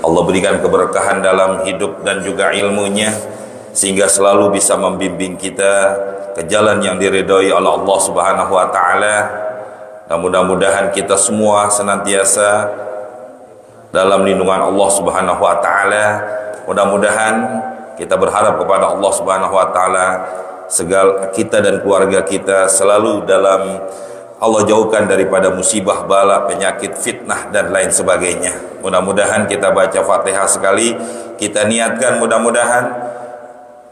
Allah berikan keberkahan dalam hidup dan juga ilmunya, sehingga selalu bisa membimbing kita ke jalan yang diridhoi oleh Allah Subhanahu wa taala. Dan mudah-mudahan kita semua senantiasa dalam lindungan Allah Subhanahu wa taala. Mudah-mudahan kita berharap kepada Allah Subhanahu wa taala segala kita dan keluarga kita selalu dalam Allah jauhkan daripada musibah, bala, penyakit, fitnah dan lain sebagainya. Mudah-mudahan kita baca Fatihah sekali, kita niatkan mudah-mudahan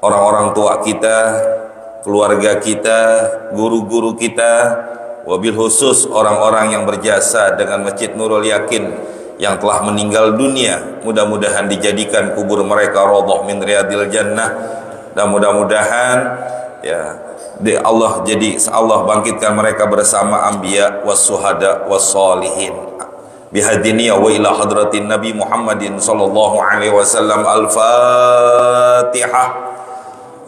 orang-orang tua kita, keluarga kita, guru-guru kita, wabil khusus orang-orang yang berjasa dengan Masjid Nurul Yakin yang telah meninggal dunia, mudah-mudahan dijadikan kubur mereka raudhah min riyadil jannah, dan mudah-mudahan ya Allah bangkitkan mereka bersama anbiya was suhada was solihin bihadiniya wa ila hadratin Nabi Muhammadin sallallahu alaihi wasallam. Al-Fatihah.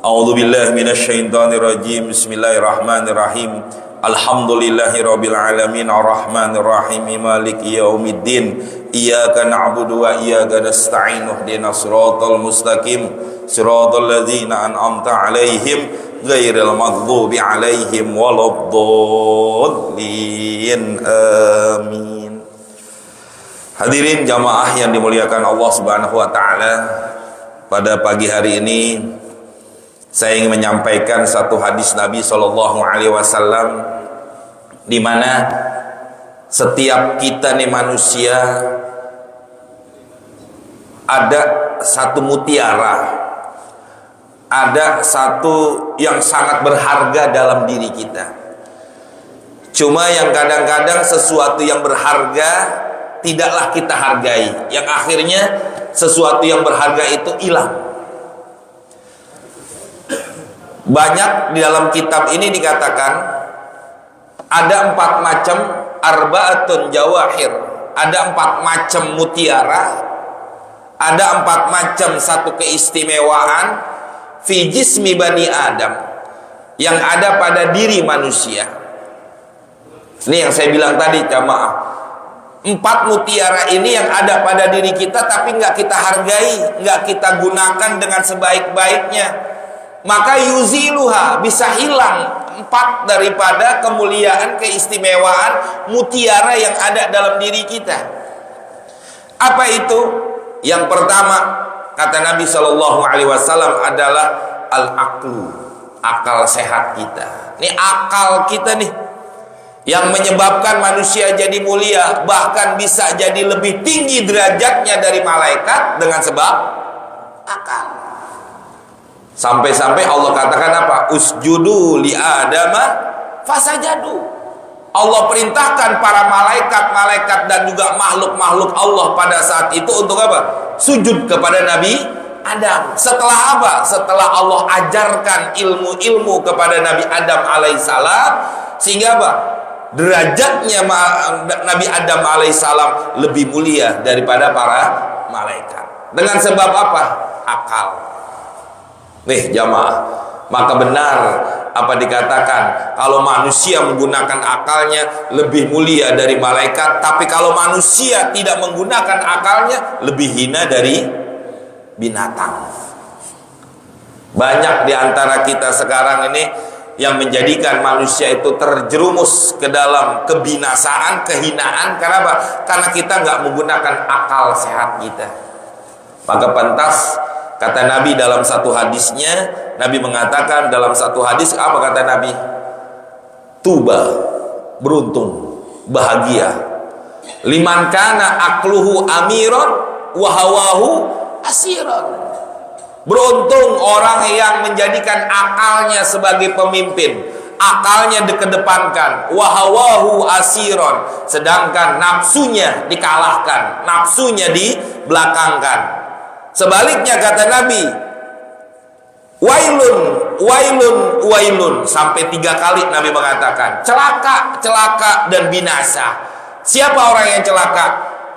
A'udzu billahi minasy syaithanir rajim. Bismillahirrahmanirrahim. Alhamdulillahirabbil alamin arrahmanir rahim maliki yaumiddin. Iyyaka na'budu wa iyyaka nasta'in. Ihdinas siratal mustaqim. Siratal ladzina an'amta 'alaihim ghairil maghdubi 'alaihim waladdallin. Amin. Hadirin jamaah yang dimuliakan Allah Subhanahu wa taala, pada pagi hari ini saya ingin menyampaikan satu hadis Nabi sallallahu alaihi wasallam, di mana setiap kita nih manusia ada satu mutiara, ada satu yang sangat berharga dalam diri kita. Cuma yang kadang-kadang sesuatu yang berharga tidaklah kita hargai, yang akhirnya sesuatu yang berharga itu hilang. Banyak di dalam kitab ini dikatakan ada 4 macam arbaatun jawahir, ada 4 macam mutiara, ada 4 macam satu keistimewaan fi jismi bani Adam yang ada pada diri manusia. Ini yang saya bilang tadi jamaah, 4 mutiara ini yang ada pada diri kita tapi nggak kita hargai, nggak kita gunakan dengan sebaik-baiknya, maka yuziluha, bisa hilang 4 daripada kemuliaan, keistimewaan mutiara yang ada dalam diri kita. Apa itu? Yang pertama kata Nabi Shallallahu Alaihi Wasallam adalah al-aqlu, akal sehat kita. Ini akal kita nih yang menyebabkan manusia jadi mulia, bahkan bisa jadi lebih tinggi derajatnya dari malaikat dengan sebab akal. Sampai-sampai Allah katakan apa? Usjudu li adama fasajadu. Allah perintahkan para malaikat dan juga makhluk-makhluk Allah pada saat itu untuk apa? Sujud kepada Nabi Adam. Setelah apa? Setelah Allah ajarkan ilmu-ilmu kepada Nabi Adam alaihissalam, sehingga apa? Derajatnya Nabi Adam alaihissalam lebih mulia daripada para malaikat. Dengan sebab apa? Akal. Nih jamaah, maka benar apa dikatakan, kalau manusia menggunakan akalnya lebih mulia dari malaikat, tapi kalau manusia tidak menggunakan akalnya lebih hina dari binatang. Banyak di antara kita sekarang ini yang menjadikan manusia itu terjerumus ke dalam kebinasaan, kehinaan. Karena apa? Karena kita nggak menggunakan akal sehat kita. Maka pantas, kata Nabi dalam satu hadisnya, Nabi mengatakan dalam satu hadis, apa kata Nabi? Tuba, beruntung, bahagia, liman kana akluhu amiron wahawahu asiron. Beruntung orang yang menjadikan akalnya sebagai pemimpin, akalnya dikedepankan, wahawahu asiron, sedangkan nafsunya dikalahkan, nafsunya dibelakangkan. Sebaliknya kata Nabi, wailun, wailun, wailun, sampai 3 kali Nabi mengatakan celaka, celaka dan binasa. Siapa orang yang celaka?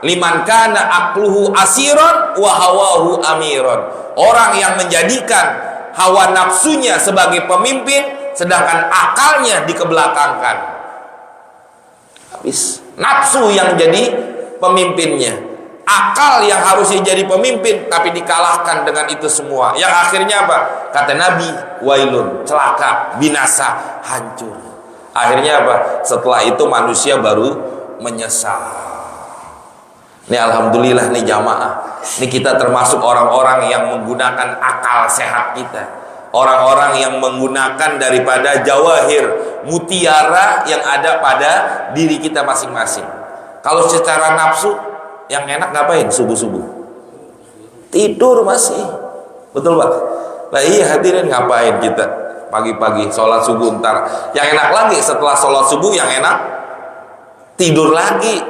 Liman kana akluhu asiron wa hawahu amiron. Orang yang menjadikan hawa nafsunya sebagai pemimpin, sedangkan akalnya dikebelakangkan. Habis nafsu yang jadi pemimpinnya, Akal yang harusnya jadi pemimpin tapi dikalahkan dengan itu semua. Yang akhirnya apa? Kata Nabi, wailun, celaka, binasa, hancur. Akhirnya apa? Setelah itu manusia baru menyesal. Ini alhamdulillah nih jamaah. Ini kita termasuk orang-orang yang menggunakan akal sehat kita. Orang-orang yang menggunakan daripada jawahir, mutiara yang ada pada diri kita masing-masing. Kalau secara nafsu, yang enak ngapain subuh-subuh? Tidur masih. Betul Pak? Nah iya hadirin, ngapain kita pagi-pagi sholat subuh ntar. Yang enak lagi setelah sholat subuh, yang enak tidur lagi.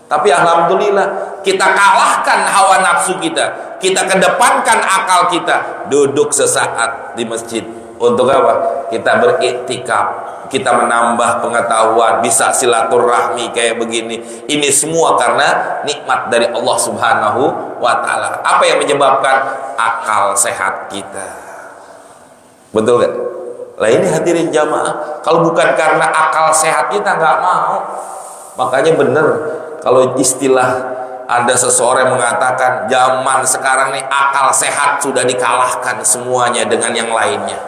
Tapi alhamdulillah kita kalahkan hawa nafsu kita. Kita kedepankan akal kita. Duduk sesaat di masjid. Untuk apa? Kita beriktikaf, kita menambah pengetahuan, bisa silaturahmi kayak begini. Ini semua karena nikmat dari Allah Subhanahu wa Ta'ala. Apa yang menyebabkan? Akal sehat kita. Betul gak? Lah ini hadirin jamaah, kalau bukan karena akal sehat kita nggak mau. Makanya bener kalau istilah ada seseorang yang mengatakan zaman sekarang nih akal sehat sudah dikalahkan semuanya dengan yang lainnya.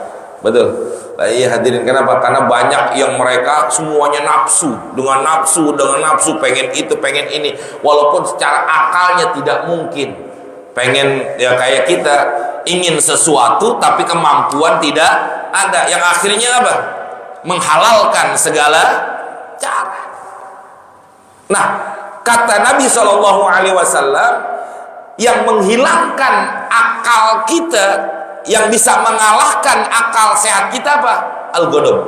Betul. Nah, iya hadirin, kenapa? Karena banyak yang mereka semuanya nafsu, dengan nafsu, pengen itu, pengen ini, walaupun secara akalnya tidak mungkin. Pengen ya kayak kita ingin sesuatu tapi kemampuan tidak ada. Yang akhirnya apa? Menghalalkan segala cara. Nah, kata Nabi SAW, yang menghilangkan akal kita, yang bisa mengalahkan akal sehat kita apa? Al-ghadab,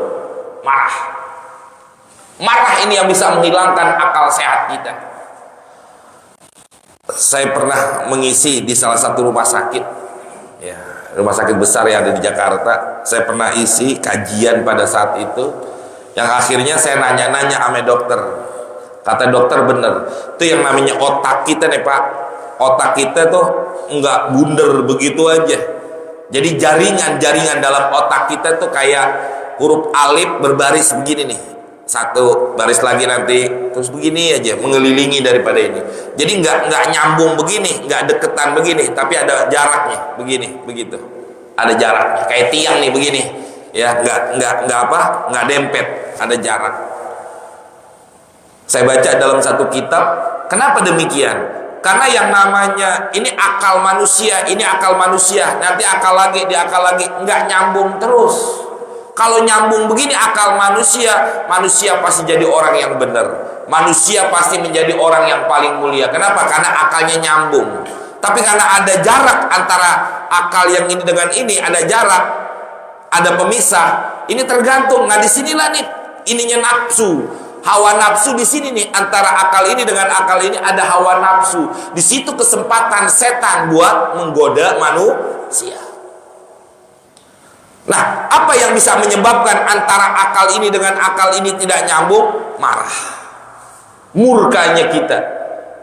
marah. Marah ini yang bisa menghilangkan akal sehat kita. Saya pernah mengisi di salah satu rumah sakit, ya, rumah sakit besar yang ada di Jakarta. Saya pernah isi kajian pada saat itu, yang akhirnya saya nanya-nanya sama dokter. Kata dokter bener, itu yang namanya otak kita nih Pak, otak kita tuh nggak bundar begitu aja. Jadi jaringan dalam otak kita tuh kayak huruf alif berbaris begini nih, satu baris lagi nanti terus begini aja mengelilingi daripada ini. Jadi nggak nyambung begini, nggak deketan begini, tapi ada jaraknya begini, begitu. Ada jaraknya kayak tiang nih begini, ya nggak dempet, ada jarak. Saya baca dalam satu kitab, kenapa demikian? Karena yang namanya ini akal manusia, nanti akal lagi, nggak nyambung terus. Kalau nyambung begini akal manusia, manusia pasti jadi orang yang benar. Manusia pasti menjadi orang yang paling mulia. Kenapa? Karena akalnya nyambung. Tapi karena ada jarak antara akal yang ini dengan ini, ada jarak, ada pemisah. Ini tergantung. Nah disinilah nih ininya nafsu. Hawa nafsu di sini nih, antara akal ini dengan akal ini ada hawa nafsu. Di situ kesempatan setan buat menggoda manusia. Nah, apa yang bisa menyebabkan antara akal ini dengan akal ini tidak nyambung? Marah. Murkanya kita.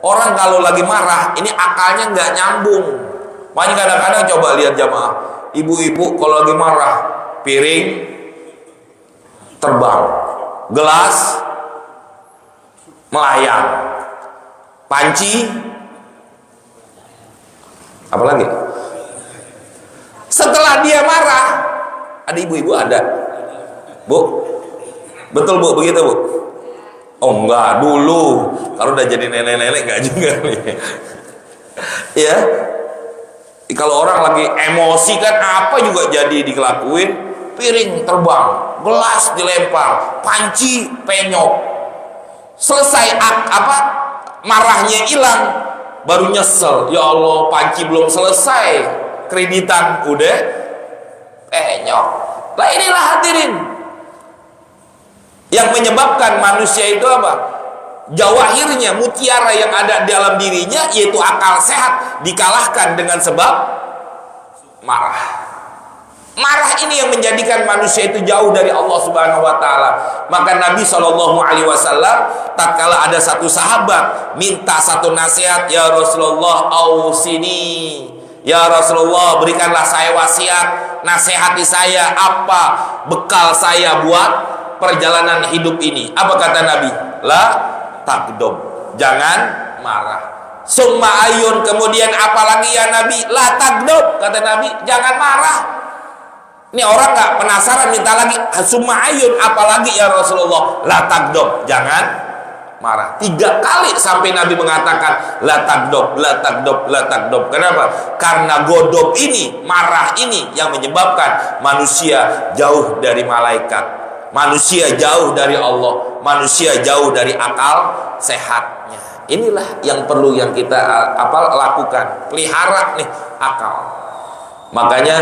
Orang kalau lagi marah, ini akalnya nggak nyambung. Makanya kadang-kadang coba lihat jamaah, ibu-ibu kalau lagi marah, piring terbang, gelas melayang, panci, apa lagi? Setelah dia marah, ada ibu-ibu ada, Bu, betul Bu, begitu Bu? Oh enggak, dulu, kalau udah jadi nenek-nenek enggak juga nih. Ya, kalau orang lagi emosi kan apa juga jadi dilakuin, piring terbang, gelas dilempar, panci penyok. Selesai marahnya hilang, baru nyesel, ya Allah panci belum selesai, kreditan udah penyok. Lah inilah hadirin yang menyebabkan manusia itu apa? Jawahirnya, mutiara yang ada dalam dirinya, yaitu akal sehat, dikalahkan dengan sebab marah. Marah ini yang menjadikan manusia itu jauh dari Allah Subhanahu wa Ta'ala. Maka Nabi SAW, tatkala ada satu sahabat minta satu nasihat, ya Rasulullah, ausini, ya Rasulullah, berikanlah saya wasiat, nasihati saya, apa bekal saya buat perjalanan hidup ini. Apa kata Nabi? La takdob, jangan marah. Summa ayun, kemudian apalagi ya Nabi? La tagdob, kata Nabi, jangan marah. Ini orang nggak penasaran, minta lagi. Summa ayun, apalagi ya Rasulullah? La tagdob, jangan marah. 3 kali sampai Nabi mengatakan la tagdob, la tagdob, la tagdob. Kenapa? Karena godob ini, marah ini yang menyebabkan manusia jauh dari malaikat, manusia jauh dari Allah, manusia jauh dari akal sehatnya. Inilah yang perlu yang kita lakukan, pelihara nih akal. Makanya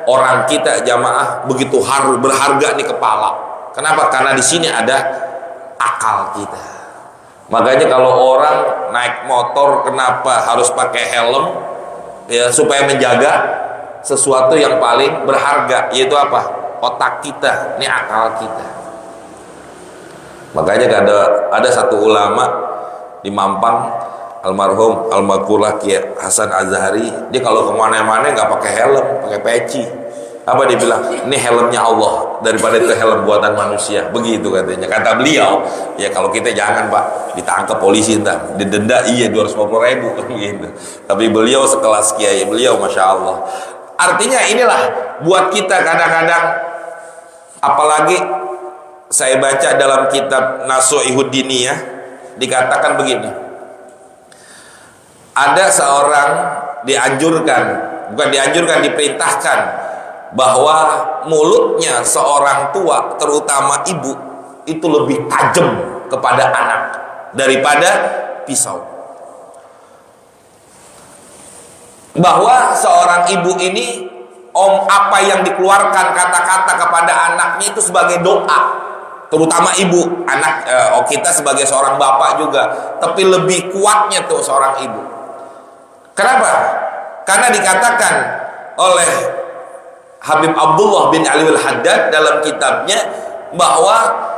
orang kita jamaah begitu berharga nih kepala. Kenapa? Karena di sini ada akal kita. Makanya kalau orang naik motor, kenapa harus pakai helm? Ya, supaya menjaga sesuatu yang paling berharga, yaitu apa? Otak kita, ini akal kita. Makanya ada satu ulama di Mampang, almarhum Almakulah Kiai Hasan Azhari, dia kalau kemana-mana nggak pakai helm, pakai peci. Apa dia bilang? Ini helmnya Allah daripada itu helm buatan manusia. Begitu katanya. Kata beliau, ya kalau kita jangan Pak, ditangkap polisi ntar, didenda 250.000 gitu. Tapi beliau sekelas kiai, beliau masya Allah. Artinya inilah buat kita kadang-kadang, apalagi saya baca dalam kitab Nasuihud Diniyah, dikatakan begini, ada seorang diperintahkan bahwa mulutnya seorang tua, terutama ibu, itu lebih tajam kepada anak daripada pisau. Bahwa seorang ibu ini, apa yang dikeluarkan kata-kata kepada anaknya itu sebagai doa. Terutama ibu, anak kita sebagai seorang bapak juga, tapi lebih kuatnya tuh seorang ibu. Kenapa? Karena dikatakan oleh Habib Abdullah bin Ali al-Haddad dalam kitabnya bahwa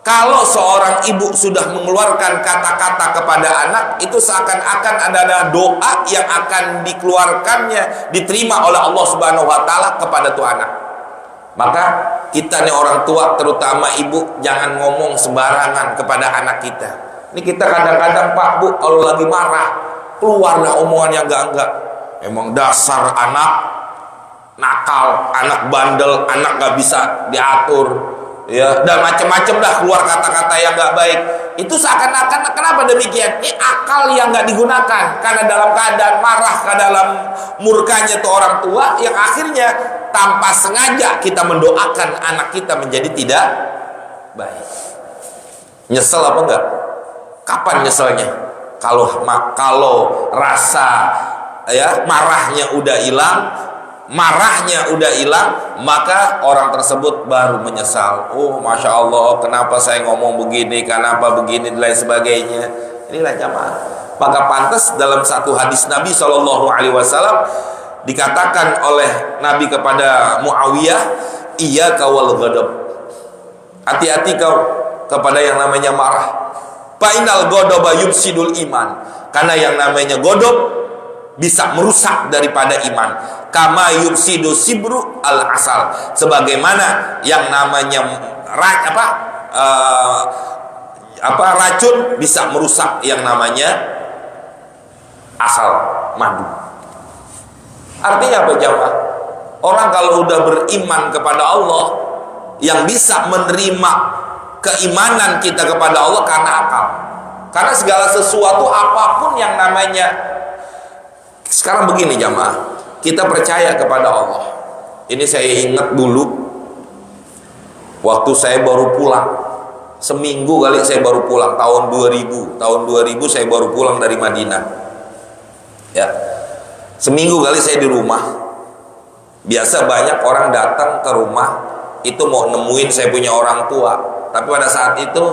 kalau seorang ibu sudah mengeluarkan kata-kata kepada anak, itu seakan-akan ada doa yang akan dikeluarkannya, diterima oleh Allah Subhanahu wa taala kepada tuh anak. Maka kita nih orang tua, terutama ibu, jangan ngomong sembarangan kepada anak kita. Ini kita kadang-kadang Pak Bu, kalau lagi marah, keluarlah omongan yang enggak. Emang dasar anak nakal, anak bandel, anak gak bisa diatur, ya, dan macam-macam dah keluar kata-kata yang gak baik. Itu seakan-akan, kenapa demikian? Ini akal yang gak digunakan, karena dalam keadaan marah, ke dalam murkanya tuh orang tua, yang akhirnya tanpa sengaja kita mendoakan anak kita menjadi tidak baik. Nyesel apa enggak? Kapan nyeselnya? Kalau rasa marahnya udah hilang, maka orang tersebut baru menyesal. Oh, masya Allah, kenapa saya ngomong begini, kenapa begini, dan lain sebagainya. Inilah jamaah. Maka pantas dalam satu hadis Nabi SAW dikatakan oleh Nabi kepada Muawiyah, iyyaka wal ghadab, hati-hati kau kepada yang namanya marah. Fa innal ghadaba yufsidul iman, karena yang namanya godop bisa merusak daripada iman. Kama yufsidu sibru al asal, sebagaimana yang namanya racun bisa merusak yang namanya asal madu. Artinya apa jamaah? Orang kalau udah beriman kepada Allah, yang bisa menerima keimanan kita kepada Allah karena akal. Karena segala sesuatu apapun yang namanya, sekarang begini jamaah, kita percaya kepada Allah. Ini saya ingat dulu waktu saya baru pulang, seminggu kali saya baru pulang, tahun 2000 saya baru pulang dari Madinah, ya. Seminggu kali saya di rumah. Biasa banyak orang datang ke rumah itu mau nemuin saya punya orang tua, tapi pada saat itu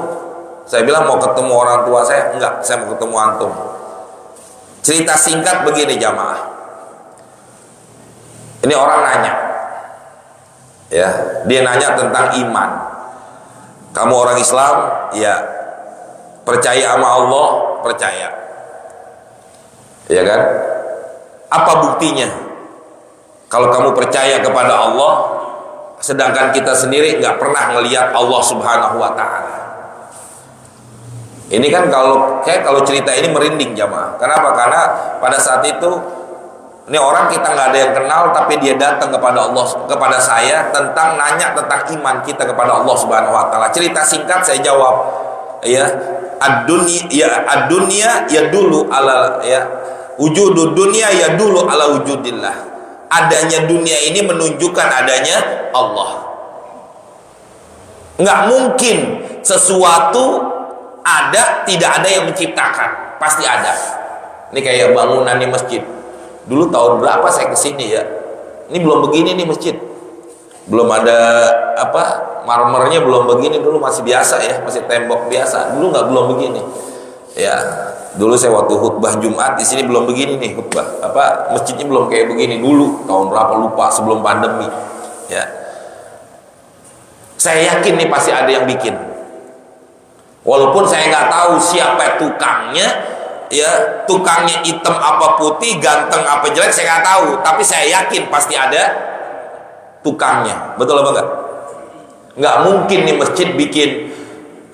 saya bilang mau ketemu orang tua saya, enggak, saya mau ketemu antum. Cerita singkat begini jamaah, ini orang nanya, ya, dia nanya tentang iman. Kamu orang Islam? Ya. Percaya sama Allah? Percaya. Ya kan? Apa buktinya? Kalau kamu percaya kepada Allah, sedangkan kita sendiri nggak pernah ngelihat Allah Subhanahu wa Ta'ala. Ini kan kalau cerita ini merinding jamaah. Kenapa? Karena pada saat itu ini orang kita nggak ada yang kenal, tapi dia datang kepada Allah, kepada saya tentang nanya tentang iman kita kepada Allah Subhanahu Wa Taala. Cerita singkat saya jawab, ya ad-dunya ya dulu ala ya wujudud dunya ya dulu ala wujudillah. Adanya dunia ini menunjukkan adanya Allah. Nggak mungkin sesuatu ada tidak ada yang menciptakan, pasti ada. Ini kayak bangunan di masjid. Dulu tahun berapa saya kesini ya, ini belum begini nih masjid, belum ada marmernya belum begini, dulu masih biasa ya, masih tembok biasa. Dulu belum begini ya. Dulu saya waktu khutbah Jumat di sini belum begini nih khutbah, masjidnya belum kayak begini dulu. Tahun berapa lupa, sebelum pandemi ya. Saya yakin nih pasti ada yang bikin. Walaupun saya nggak tahu siapa tukangnya, ya tukangnya hitam apa putih, ganteng apa jelek saya nggak tahu. Tapi saya yakin pasti ada tukangnya. Betul apa enggak? Nggak mungkin nih masjid bikin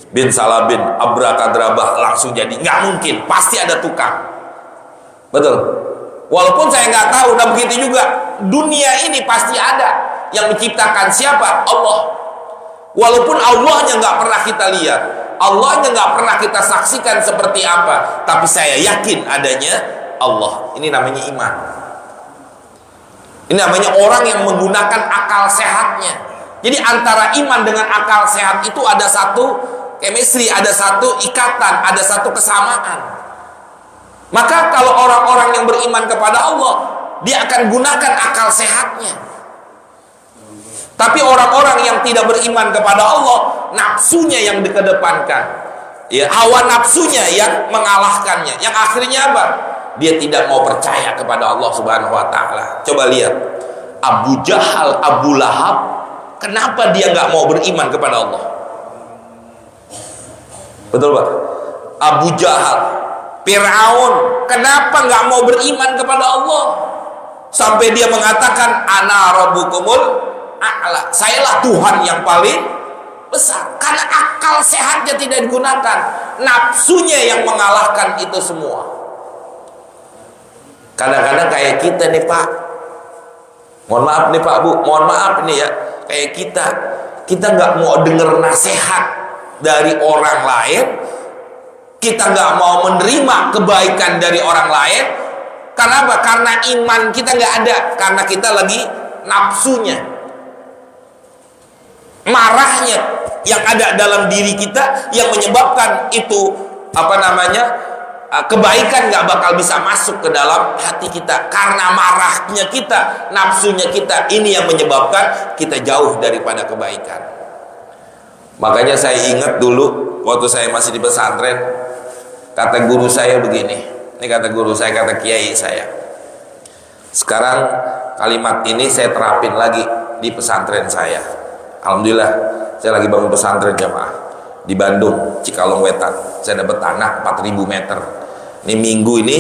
bin salabin abrakadrabah langsung jadi, nggak mungkin. Pasti ada tukang. Betul. Walaupun saya nggak tahu, dan begitu juga dunia ini pasti ada yang menciptakan. Siapa? Allah. Walaupun Allahnya nggak pernah kita lihat, Allahnya nggak pernah kita saksikan seperti apa, tapi saya yakin adanya Allah. Ini namanya iman. Ini namanya orang yang menggunakan akal sehatnya. Jadi antara iman dengan akal sehat itu ada satu chemistry, ada satu ikatan, ada satu kesamaan. Maka kalau orang-orang yang beriman kepada Allah, dia akan gunakan akal sehatnya. Tapi orang-orang yang tidak beriman kepada Allah, nafsunya yang dikedepankan, ya, hawa nafsunya yang mengalahkannya. Yang akhirnya apa? Dia tidak mau percaya kepada Allah Subhanahu Wa Taala. Coba lihat Abu Jahal, Abu Lahab, kenapa dia nggak mau beriman kepada Allah? Betul Pak? Abu Jahal, Fir'aun, kenapa nggak mau beriman kepada Allah? Sampai dia mengatakan ana rabbukumul a'la, sayalah Tuhan yang paling besar. Karena akal sehatnya tidak digunakan, nafsunya yang mengalahkan itu semua. Kadang-kadang kayak kita nih Pak, mohon maaf nih Pak Bu, mohon maaf nih ya, kayak kita nggak mau dengar nasihat dari orang lain, kita nggak mau menerima kebaikan dari orang lain. Karena apa? Karena iman kita nggak ada, karena kita lagi nafsunya, marahnya yang ada dalam diri kita yang menyebabkan itu kebaikan nggak bakal bisa masuk ke dalam hati kita. Karena marahnya kita, nafsunya kita, ini yang menyebabkan kita jauh daripada kebaikan. Makanya saya ingat dulu waktu saya masih di pesantren, kata guru saya begini, ini kata guru saya, kata kiai saya. Sekarang kalimat ini saya terapin lagi di pesantren saya. Alhamdulillah, saya lagi bangun pesantren jamaah di Bandung, Cikalong Wetan. Saya dapat tanah 4.000 meter. Ini minggu ini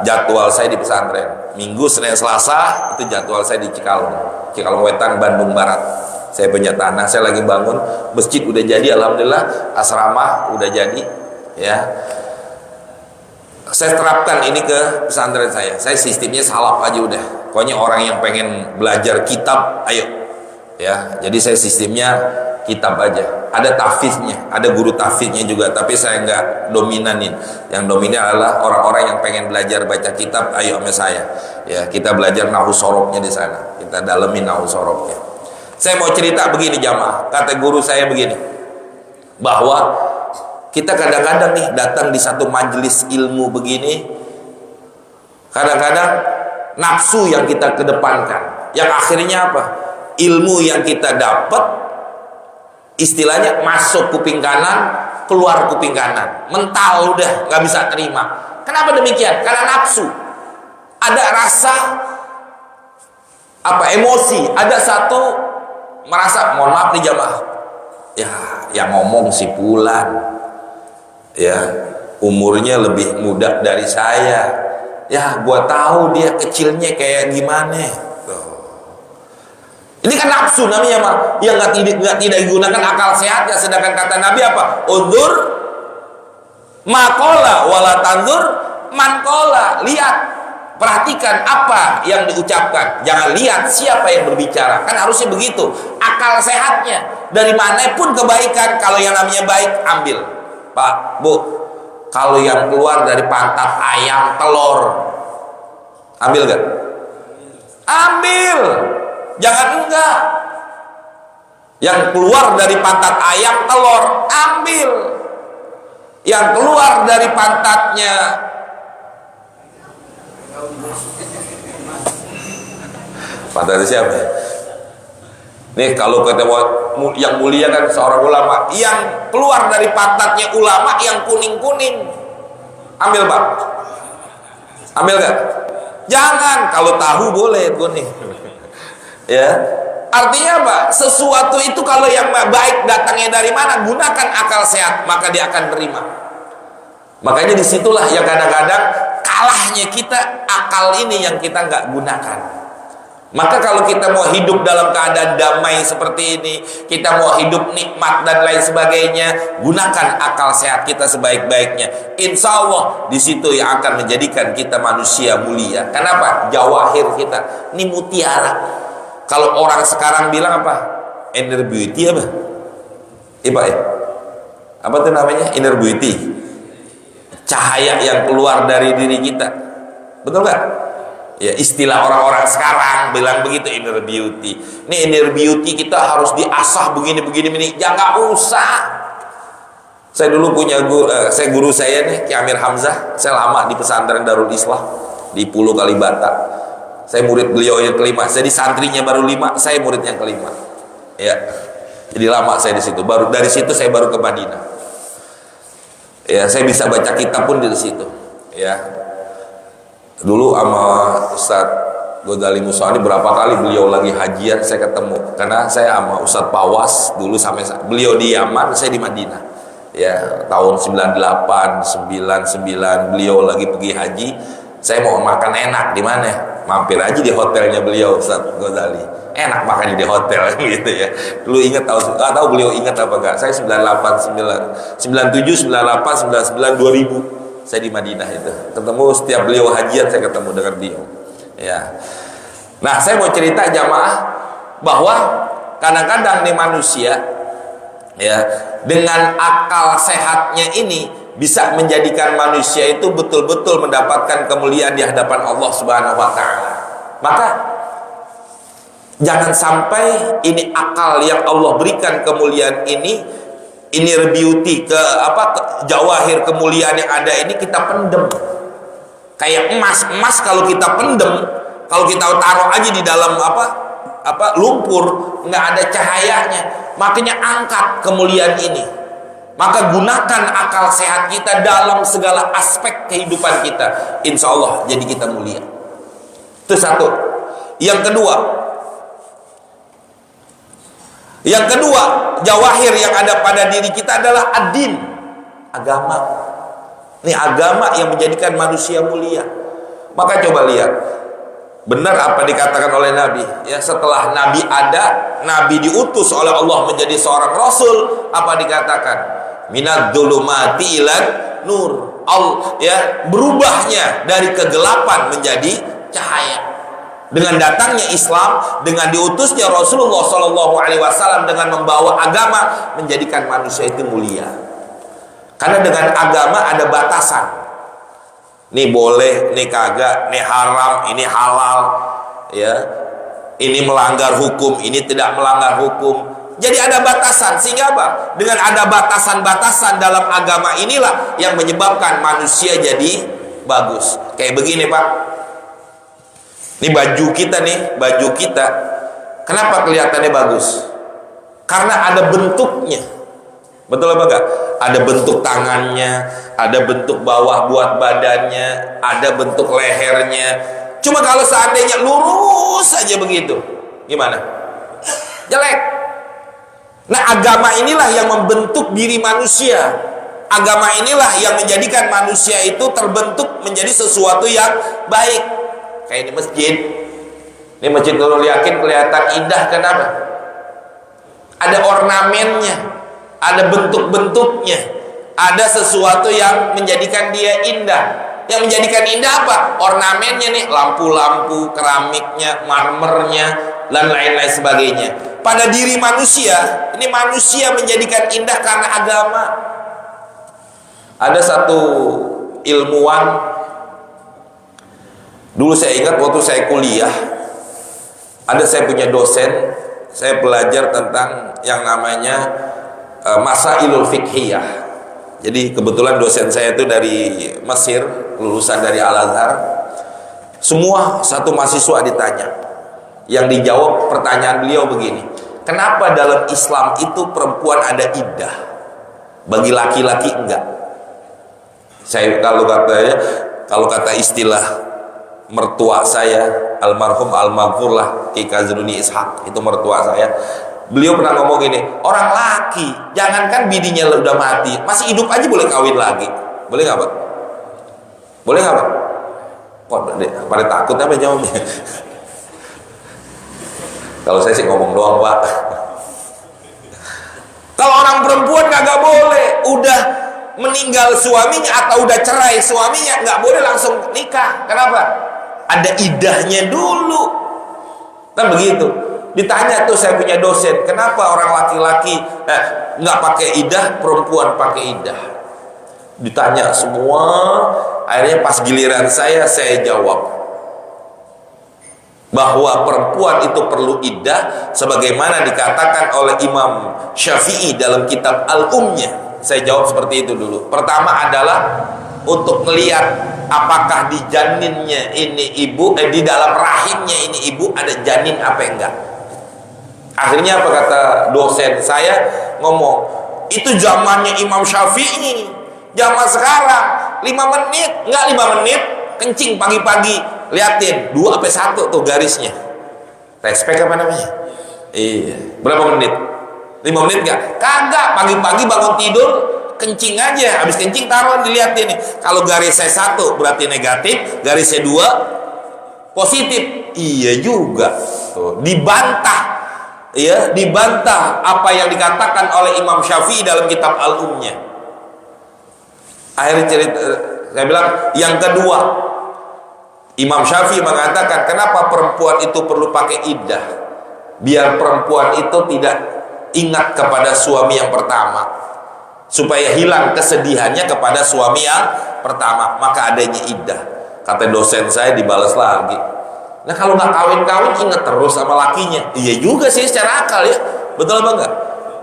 jadwal saya di pesantren. Minggu, Senin, Selasa itu jadwal saya di Cikalong Wetan, Bandung Barat. Saya punya tanah, saya lagi bangun masjid, udah jadi alhamdulillah, asrama udah jadi ya. Saya terapkan ini ke pesantren saya. Saya sistemnya salaf aja udah. Pokoknya orang yang pengen belajar kitab, ayo ya. Jadi saya sistemnya kitab aja. Ada tahfiznya, ada guru tahfiznya juga, tapi saya nggak dominanin. Yang dominan adalah orang-orang yang pengen belajar baca kitab, ayo sama saya ya. Kita belajar nahwu sorobnya di sana, kita dalemin nahwu sorobnya. Saya mau cerita begini jamaah, kata guru saya begini, bahwa kita kadang-kadang nih datang di satu majelis ilmu begini, kadang-kadang nafsu yang kita kedepankan, yang akhirnya apa? Ilmu yang kita dapat istilahnya masuk kuping kanan, keluar kuping kanan, mental udah nggak bisa terima. Kenapa demikian? Karena nafsu, ada rasa emosi, ada satu merasa, mohon maaf nih jamaah ya, yang ngomong si Fulan ya, umurnya lebih muda dari saya ya, gua tahu dia kecilnya kayak gimana. Ini kan nafsu namanya mah, yang nggak tidak digunakan akal sehatnya. Sedangkan kata Nabi apa? Undur Makola wala tanzur mankola. Lihat, perhatikan apa yang diucapkan, jangan lihat siapa yang berbicara. Kan harusnya begitu akal sehatnya. Dari manapun kebaikan, kalau yang namanya baik ambil. Pak, Bu, kalau yang keluar dari pantat ayam telur, ambil gak? Ambil, jangan enggak. Yang keluar dari pantat ayam telur, ambil. Yang keluar dari pantatnya pantatnya siapa? Nih kalau ketemu yang mulia kan seorang ulama, yang keluar dari pantatnya ulama yang kuning-kuning, ambil Pak. Ambil gak? Jangan. Kalau tahu boleh kuning. Ya, artinya apa? Sesuatu itu kalau yang baik datangnya dari mana? Gunakan akal sehat, maka dia akan terima. Makanya disitulah yang kadang-kadang kalahnya kita, akal ini yang kita nggak gunakan. Maka kalau kita mau hidup dalam keadaan damai seperti ini, kita mau hidup nikmat dan lain sebagainya, gunakan akal sehat kita sebaik-baiknya. Insya Allah di situ yang akan menjadikan kita manusia mulia. Kenapa? Jawahir kita ini mutiara. Kalau orang sekarang bilang apa? Inner beauty apa? Pak ya? Apa tuh namanya? Inner beauty. Cahaya yang keluar dari diri kita. Betul nggak? Ya, istilah orang-orang sekarang bilang begitu, inner beauty. Ini inner beauty kita harus diasah begini. Jangan usah. Saya dulu punya guru saya nih, Ki Amir Hamzah. Saya lama di pesantren Darul Islah di Pulau Kalibata. Saya murid beliau yang kelima. Jadi santrinya baru 5, saya murid yang kelima. Ya, jadi lama saya di situ. Baru dari situ saya baru ke Madinah. Ya, saya bisa baca kitab pun di situ. Ya, dulu sama Ustadz Ghazali Musani berapa kali beliau lagi hajian saya ketemu. Karena saya sama Ustadz Pawas dulu sampai beliau di Yaman, saya di Madinah. Ya, tahun 98, 99 beliau lagi pergi haji. Saya mau makan enak di mana? Mampir aja di hotelnya beliau, Ustadz Ghazali. Enak makannya di hotel gitu ya. Dulu ingat tahu beliau ingat apa enggak? Saya 97, 98, 99, 2000 saya di Madinah itu. Ketemu setiap beliau hajian saya ketemu dengan beliau. Ya. Nah, saya mau cerita jamaah bahwa kadang-kadang nih manusia ya, dengan akal sehatnya ini bisa menjadikan manusia itu betul-betul mendapatkan kemuliaan di hadapan Allah Subhanahu wa taala. Maka jangan sampai ini akal yang Allah berikan kemuliaan ini beauty jawahir kemuliaan yang ada ini kita pendem. Kayak emas kalau kita pendem, kalau kita taruh aja di dalam lumpur, nggak ada cahayanya. Makanya angkat kemuliaan ini. Maka gunakan akal sehat kita dalam segala aspek kehidupan kita. Insya Allah jadi kita mulia. Itu satu. Yang kedua, jawahir yang ada pada diri kita adalah ad-din, agama. Ini agama yang menjadikan manusia mulia. Maka coba lihat, benar apa dikatakan oleh Nabi. Ya, setelah Nabi ada, Nabi diutus oleh Allah menjadi seorang Rasul. Apa dikatakan? Minad dzulumati ilan nur. Berubahnya dari kegelapan menjadi cahaya. Dengan datangnya Islam, dengan diutusnya Rasulullah SAW dengan membawa agama, menjadikan manusia itu mulia. Karena dengan agama ada batasan. Ini boleh, ini kagak, ini haram, ini halal, ya. Ini melanggar hukum, ini tidak melanggar hukum. Jadi ada batasan, sehingga apa? Dengan ada batasan-batasan dalam agama inilah yang menyebabkan manusia jadi bagus. Kayak begini, Pak. Ini baju kita. Kenapa kelihatannya bagus? Karena ada bentuknya. Betul apa enggak? Ada bentuk tangannya, ada bentuk bawah buat badannya, ada bentuk lehernya. Cuma kalau seandainya lurus saja begitu, gimana? Jelek. Nah, agama inilah yang membentuk diri manusia. Agama inilah yang menjadikan manusia itu terbentuk menjadi sesuatu yang baik. Kayak di masjid. Ini masjid kalau yakin kelihatan indah, kenapa? Ada ornamennya, ada bentuk-bentuknya, Ada sesuatu yang menjadikan dia indah. Yang menjadikan indah apa? Ornamennya nih, lampu-lampu, keramiknya, marmernya, dan lain-lain sebagainya. Pada diri manusia, ini manusia menjadikan indah karena agama. Ada satu ilmuwan, dulu saya ingat waktu saya kuliah, ada saya punya dosen, saya belajar tentang yang namanya Masailul Fiqhiyah. Jadi kebetulan dosen saya itu dari Mesir, lulusan dari Al-Azhar. Semua satu mahasiswa ditanya. Yang dijawab pertanyaan beliau begini, kenapa dalam Islam itu perempuan ada iddah, bagi laki-laki enggak? Saya kalau kata istilah mertua saya, almarhum almarhum lah Ki Kazruni Ishak, itu mertua saya. Beliau pernah ngomong gini, orang laki, jangankan bininya udah mati, masih hidup aja boleh kawin lagi. Boleh nggak Pak? Boleh nggak Pak? Kok pada takut apa jawabnya? Kalau saya sih ngomong doang Pak. Kalau orang perempuan nggak boleh, udah meninggal suaminya atau udah cerai suaminya, nggak boleh langsung nikah. Kenapa? Ada idahnya dulu. Kan begitu. Ditanya tuh saya punya dosen, kenapa orang laki-laki nggak pakai idah, perempuan pakai idah? Ditanya semua, akhirnya pas giliran saya jawab bahwa perempuan itu perlu iddah sebagaimana dikatakan oleh Imam Syafi'i dalam kitab Al-Ummnya. Saya jawab seperti itu dulu. Pertama adalah untuk melihat apakah di janinnya ini ibu, di dalam rahimnya ini ibu ada janin apa enggak. Akhirnya apa kata dosen saya ngomong, itu zamannya Imam Syafi'i. Zaman sekarang 5 menit, enggak 5 menit kencing pagi-pagi, liatin 2 sampai 1 tuh garisnya. Respect apa namanya? Iya. Berapa menit? 5 menit enggak? Kagak, pagi-pagi bangun tidur kencing aja, habis kencing taruh dilihatin nih. Kalau garisnya 1 berarti negatif, garisnya 2 positif. Iya juga. Tuh, dibantah. Ya, dibantah apa yang dikatakan oleh Imam Syafi'i dalam kitab Al-Ummnya. Akhirnya cerita, saya bilang yang kedua, Imam Syafi'i mengatakan kenapa perempuan itu perlu pakai iddah, biar perempuan itu tidak ingat kepada suami yang pertama, supaya hilang kesedihannya kepada suami yang pertama, maka adanya iddah. Kata dosen saya, dibalas lagi, nah kalau nggak kawin-kawin ingat terus sama lakinya. Iya juga sih secara akal ya, betul apa enggak?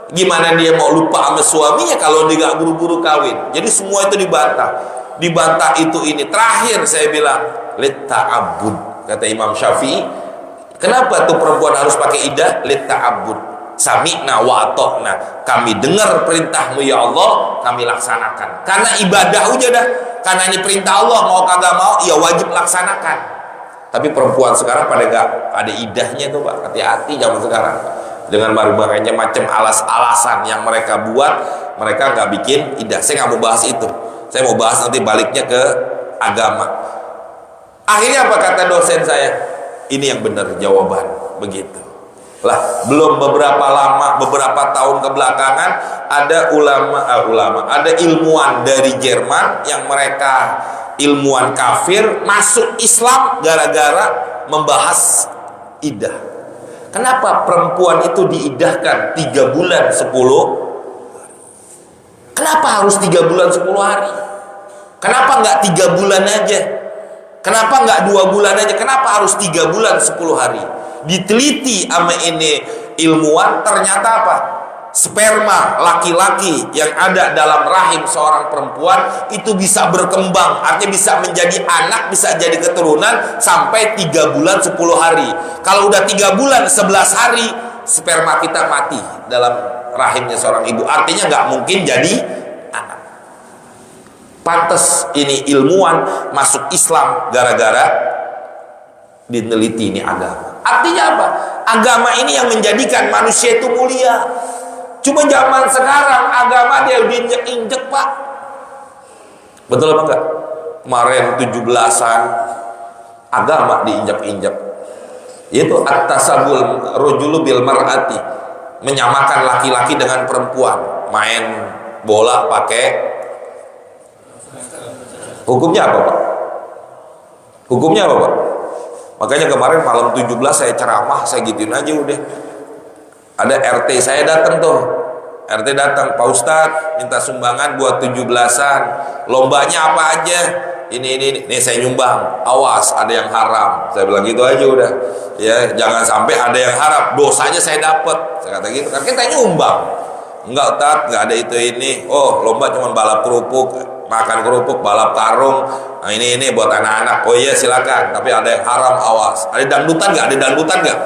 Gimana dia mau lupa sama suaminya kalau dia nggak buru-buru kawin? Jadi semua itu dibantah itu ini. Terakhir saya bilang litta'abbud, kata Imam Syafi'i, kenapa tuh perempuan harus pakai iddah? Litta'abbud, sami'na wa ata'na, kami dengar perintahmu ya Allah, kami laksanakan. Karena ibadah aja dah, karena ini perintah Allah, mau kagak mau ya wajib laksanakan. Tapi perempuan sekarang pada gak ada idahnya tuh Pak. Hati-hati zaman sekarang dengan berbagai macam alasan yang mereka buat, mereka nggak bikin idah. Saya nggak mau bahas itu, saya mau bahas nanti baliknya ke agama. Akhirnya apa kata dosen saya? Ini yang benar jawaban, begitu lah. Belum beberapa tahun kebelakangan ada ada ilmuwan dari Jerman yang mereka ilmuwan kafir masuk Islam gara-gara membahas iddah. Kenapa perempuan itu diidahkan 3 bulan 10 hari? Kenapa harus 3 bulan 10 hari? Kenapa nggak 3 bulan aja? Kenapa nggak 2 bulan aja? Kenapa harus 3 bulan 10 hari? Diteliti sama ini ilmuwan, ternyata apa? Sperma laki-laki yang ada dalam rahim seorang perempuan itu bisa berkembang, artinya bisa menjadi anak, bisa jadi keturunan sampai 3 bulan 10 hari. Kalau udah 3 bulan 11 hari sperma kita mati dalam rahimnya seorang ibu, artinya nggak mungkin jadi anak. Pantes ini ilmuwan masuk Islam gara-gara diteliti ini agama. Artinya apa? Agama ini yang menjadikan manusia itu mulia. Cuma zaman sekarang agama dia diinjek-injek Pak. Betul apa enggak? Kemarin 17-an agama diinjak-injak. Yaitu at-tasabul rajulu bil mar'ati, menyamakan laki-laki dengan perempuan, main bola pakai Hukumnya apa Pak? Hukumnya apa Pak? Makanya kemarin malam 17 saya ceramah, saya gituin aja udah. Ada RT saya datang tuh. RT datang, Pak Ustadz minta sumbangan buat 17-an. Lombanya apa aja? Ini saya nyumbang. Awas ada yang haram. Saya bilang gitu aja udah. Ya, jangan sampai ada yang haram. Dosanya saya dapat. Saya kata gitu. Kan kita nyumbang. Enggak Ustadz, enggak ada itu ini. Oh, lomba cuma balap kerupuk, makan kerupuk, balap karung. Nah, ini buat anak-anak. Oh iya silakan. Tapi ada yang haram, awas. Ada dangdutan enggak? Ada dangdutan enggak?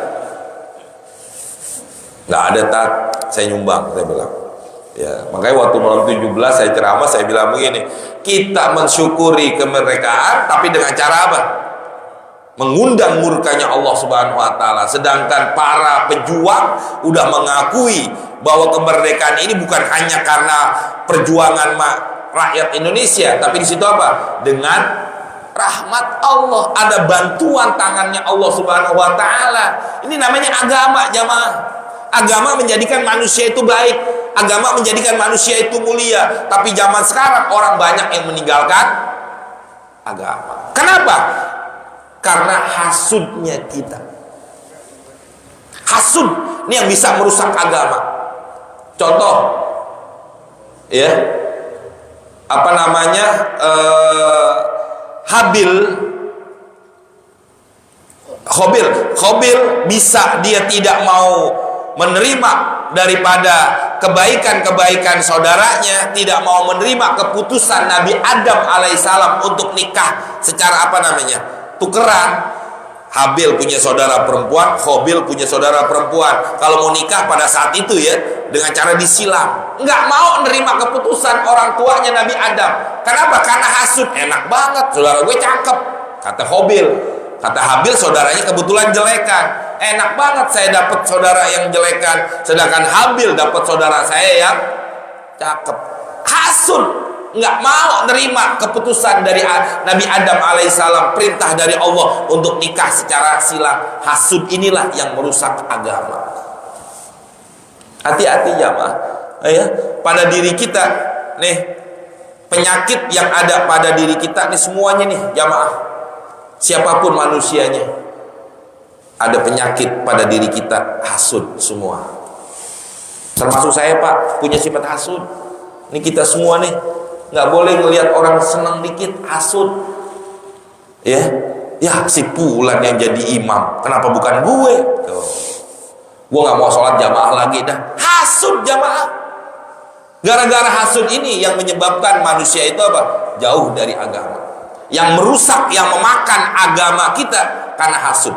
Enggak ada Tat. Saya nyumbang, saya bilang. Ya, makanya waktu malam 17 saya ceramah, saya bilang begini, kita mensyukuri kemerdekaan tapi dengan cara apa? Mengundang murkanya Allah Subhanahu wa taala. Sedangkan para pejuang udah mengakui bahwa kemerdekaan ini bukan hanya karena perjuangan rakyat Indonesia, tapi di situ apa? Dengan rahmat Allah, ada bantuan tangannya Allah Subhanahu wa taala. Ini namanya agama, jamaah. Agama menjadikan manusia itu baik, agama menjadikan manusia itu mulia. Tapi zaman sekarang orang banyak yang meninggalkan agama. Kenapa? Karena hasudnya kita. Hasud ini yang bisa merusak agama. Contoh, ya, apa namanya, Khobil bisa dia tidak mau menerima daripada kebaikan-kebaikan saudaranya, tidak mau menerima keputusan Nabi Adam alaihissalam untuk nikah secara apa namanya, tukeran. Habil punya saudara perempuan, Khobil punya saudara perempuan. Kalau mau nikah pada saat itu ya, dengan cara disilam. Nggak mau menerima keputusan orang tuanya Nabi Adam. Kenapa? Karena hasud. Enak banget, saudara gue cakep, kata Khobil. Kata Habil, saudaranya kebetulan jelekan. Enak banget saya dapat saudara yang jelekan, sedangkan Habil dapat saudara saya yang cakep. Hasud, nggak mau nerima keputusan dari Nabi Adam alaihissalam, perintah dari Allah untuk nikah secara silang. Hasud inilah yang merusak agama. Hati-hati jamaah, ya, pada diri kita nih, penyakit yang ada pada diri kita nih semuanya nih jamaah. Siapapun manusianya, ada penyakit pada diri kita, hasud semua. Termasuk saya Pak, punya sifat hasud. Ini kita semua nih, nggak boleh ngelihat orang senang dikit, hasud. Ya, si Fulan yang jadi imam, kenapa bukan gue? Tuh. Gue nggak mau sholat jamaah lagi dah. Hasud jamaah. Gara-gara hasud ini yang menyebabkan manusia itu apa? Jauh dari agama. Yang merusak, yang memakan agama kita karena hasud.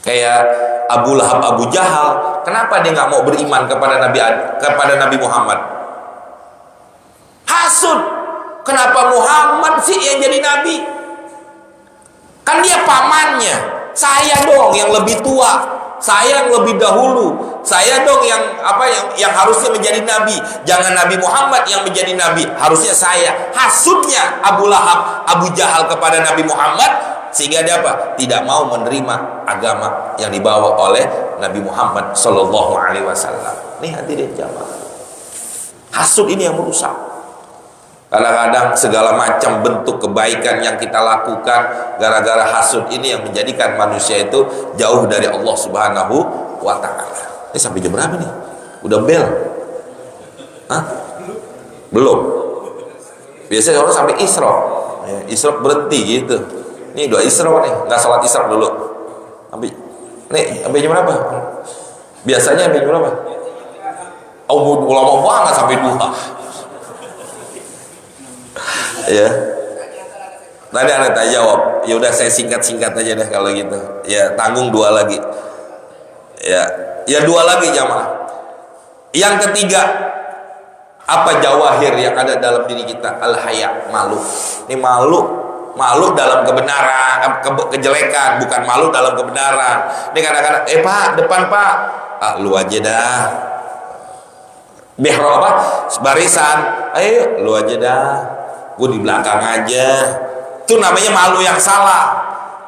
Kayak Abu Lahab, Abu Jahal, kenapa dia nggak mau beriman kepada Nabi Muhammad? Hasud. Kenapa Muhammad sih yang jadi nabi? Kan dia pamannya. Saya dong yang lebih tua, saya yang lebih dahulu, saya dong yang harusnya menjadi nabi. Jangan Nabi Muhammad yang menjadi nabi, harusnya saya. Hasudnya Abu Lahab, Abu Jahal kepada Nabi Muhammad, sehingga dia apa? Tidak mau menerima agama yang dibawa oleh Nabi Muhammad Sallallahu Alaihi Wasallam. Ini hadirin jamaah, hasud ini yang merusak. Kadang-kadang segala macam bentuk kebaikan yang kita lakukan gara-gara hasud ini yang menjadikan manusia itu jauh dari Allah Subhanahu wa ta'ala. Ini sampai jam berapa nih? Udah bel? Hah? Belum? Biasanya orang sampai isyraq. Ya, isyraq berhenti gitu. Ini udah isyraq nih, nggak sholat isyraq dulu. Sampai jam berapa? Biasanya sampai jam berapa? Oh, lama banget sampai 2. Ya, tadi anda tak jawab. Ya udah saya singkat-singkat aja deh kalau gitu. Ya tanggung 2 lagi. Ya 2 lagi jamaah. Yang ketiga, apa jawahir yang ada dalam diri kita? Al-haya, malu. Ini malu dalam kebenaran, kejelekan, bukan malu dalam kebenaran. Ini kadang-kadang, Pak, depan Pak. Lu aja dah. Behro apa? Barisan. Ayo, lu aja dah. Gue di belakang aja. Itu namanya malu yang salah.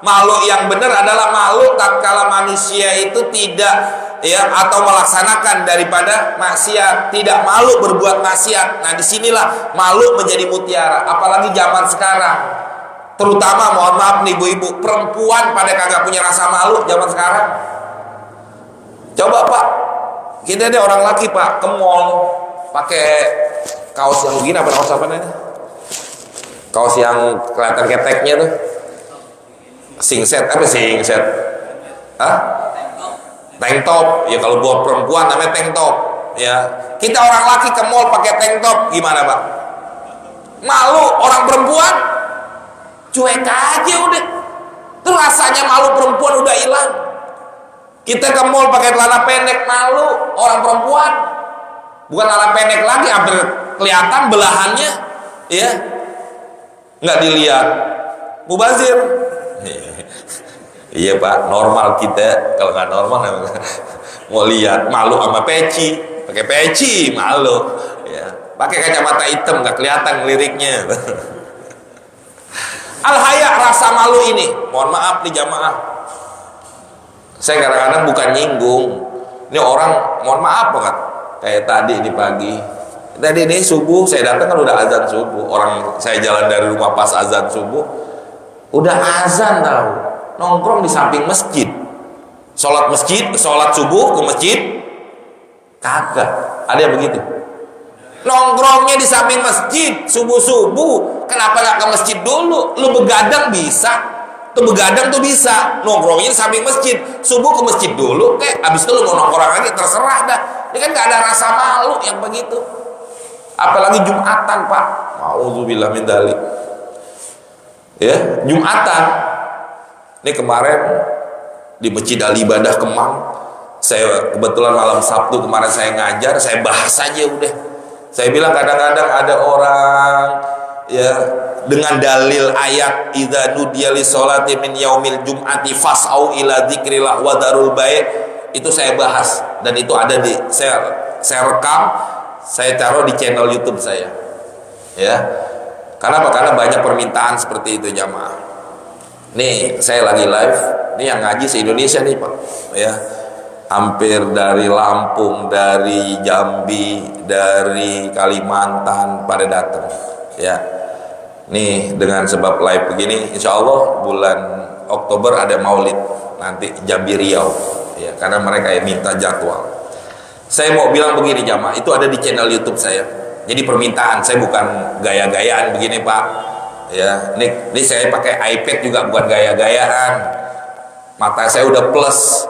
Malu yang benar adalah malu tatkala manusia itu tidak ya, atau melaksanakan daripada maksiat, tidak malu berbuat maksiat. Nah, disinilah malu menjadi mutiara. Apalagi zaman sekarang, terutama mohon maaf nih ibu-ibu, perempuan pada kagak punya rasa malu zaman sekarang. Coba Pak, kita ada orang laki Pak ke mall pakai kaos yang begini, apa kaos apa namanya? Kaos yang kelihatan keteknya tuh, singset apa singset? Hah? Tank top. Ya kalau buat perempuan namanya tank top. Ya, kita orang laki ke mall pakai tank top, gimana Pak? Malu. Orang perempuan cuek aja udah. Terus rasanya malu perempuan udah hilang. Kita ke mall pakai celana pendek, malu. Orang perempuan bukan celana pendek lagi, hampir kelihatan belahannya, ya, nggak dilihat. Mubazir. Iya Pak, normal kita. Kalau nggak normal mau lihat, malu sama peci, pakai peci malu, ya, pakai kacamata hitam nggak kelihatan liriknya. Al-haya, rasa malu ini, mohon maaf nih jamaah, saya kadang-kadang bukan nyinggung ini orang, mohon maaf banget, kayak tadi ini pagi, tadi ini subuh saya datang kan udah azan subuh, orang saya jalan dari rumah pas azan subuh, udah azan tahu, nongkrong di samping masjid, sholat subuh ke masjid, kagak ada yang begitu. Nongkrongnya di samping masjid subuh-subuh, kenapa gak ke masjid dulu? Lu begadang bisa, tuh begadang tuh bisa, nongkrongnya di samping masjid subuh ke masjid dulu, kayak abis itu lu mau nongkrong lagi terserah dah. Ini kan gak ada rasa malu yang begitu. Apalagi Jumatan Pak, mauzubillah min dzalik. Ya, Jumatan. Ini kemarin di Masjid Al Ibadah Kemang, saya kebetulan malam Sabtu kemarin saya ngajar, saya bahas aja udah. Saya bilang kadang-kadang ada orang ya dengan dalil ayat idza nudiya lis sholati min yaumil jum'ati fas'au ila dzikrillah wa darul bai', itu saya bahas dan itu ada di saya rekam, saya taruh di channel YouTube saya. Ya. Karena banyak permintaan seperti itu jamaah. Nih, saya lagi live, ini yang ngaji se-Indonesia nih Pak. Ya. Hampir dari Lampung, dari Jambi, dari Kalimantan pada datang. Ya, nih dengan sebab live begini, insya Allah bulan Oktober ada Maulid nanti Jambi Riau. Ya, karena mereka yang minta jadwal. Saya mau bilang begini jamaah, itu ada di channel YouTube saya. Jadi permintaan, saya bukan gaya-gayaan begini Pak. Ya, ini saya pakai iPad juga bukan gaya-gayaan. Mata saya udah plus.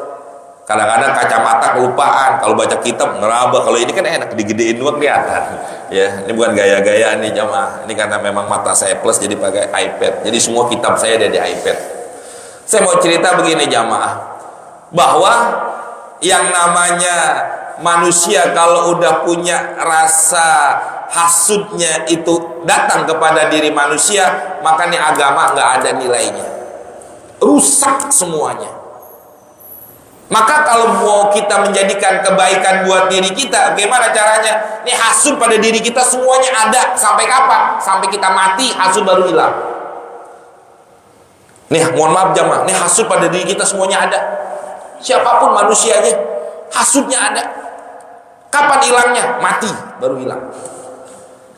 Kadang-kadang kacamata kelupaan, kalau baca kitab ngeraba, kalau ini kan enak digedein dua kelihatan. Ya, ini bukan gaya-gayaan nih jamaah. Ini karena memang mata saya plus jadi pakai iPad. Jadi semua kitab saya ada di iPad. Saya mau cerita begini jamaah, bahwa yang namanya manusia kalau udah punya rasa hasudnya itu datang kepada diri manusia, maka nih agama nggak ada nilainya, rusak semuanya. Maka kalau mau kita menjadikan kebaikan buat diri kita, bagaimana caranya? Nih hasud pada diri kita semuanya ada. Sampai kapan? Sampai kita mati, hasud baru hilang. Nih mohon maaf jamaah, nih hasud pada diri kita semuanya ada. Siapapun manusianya, hasudnya ada. Kapan hilangnya? Mati, baru hilang.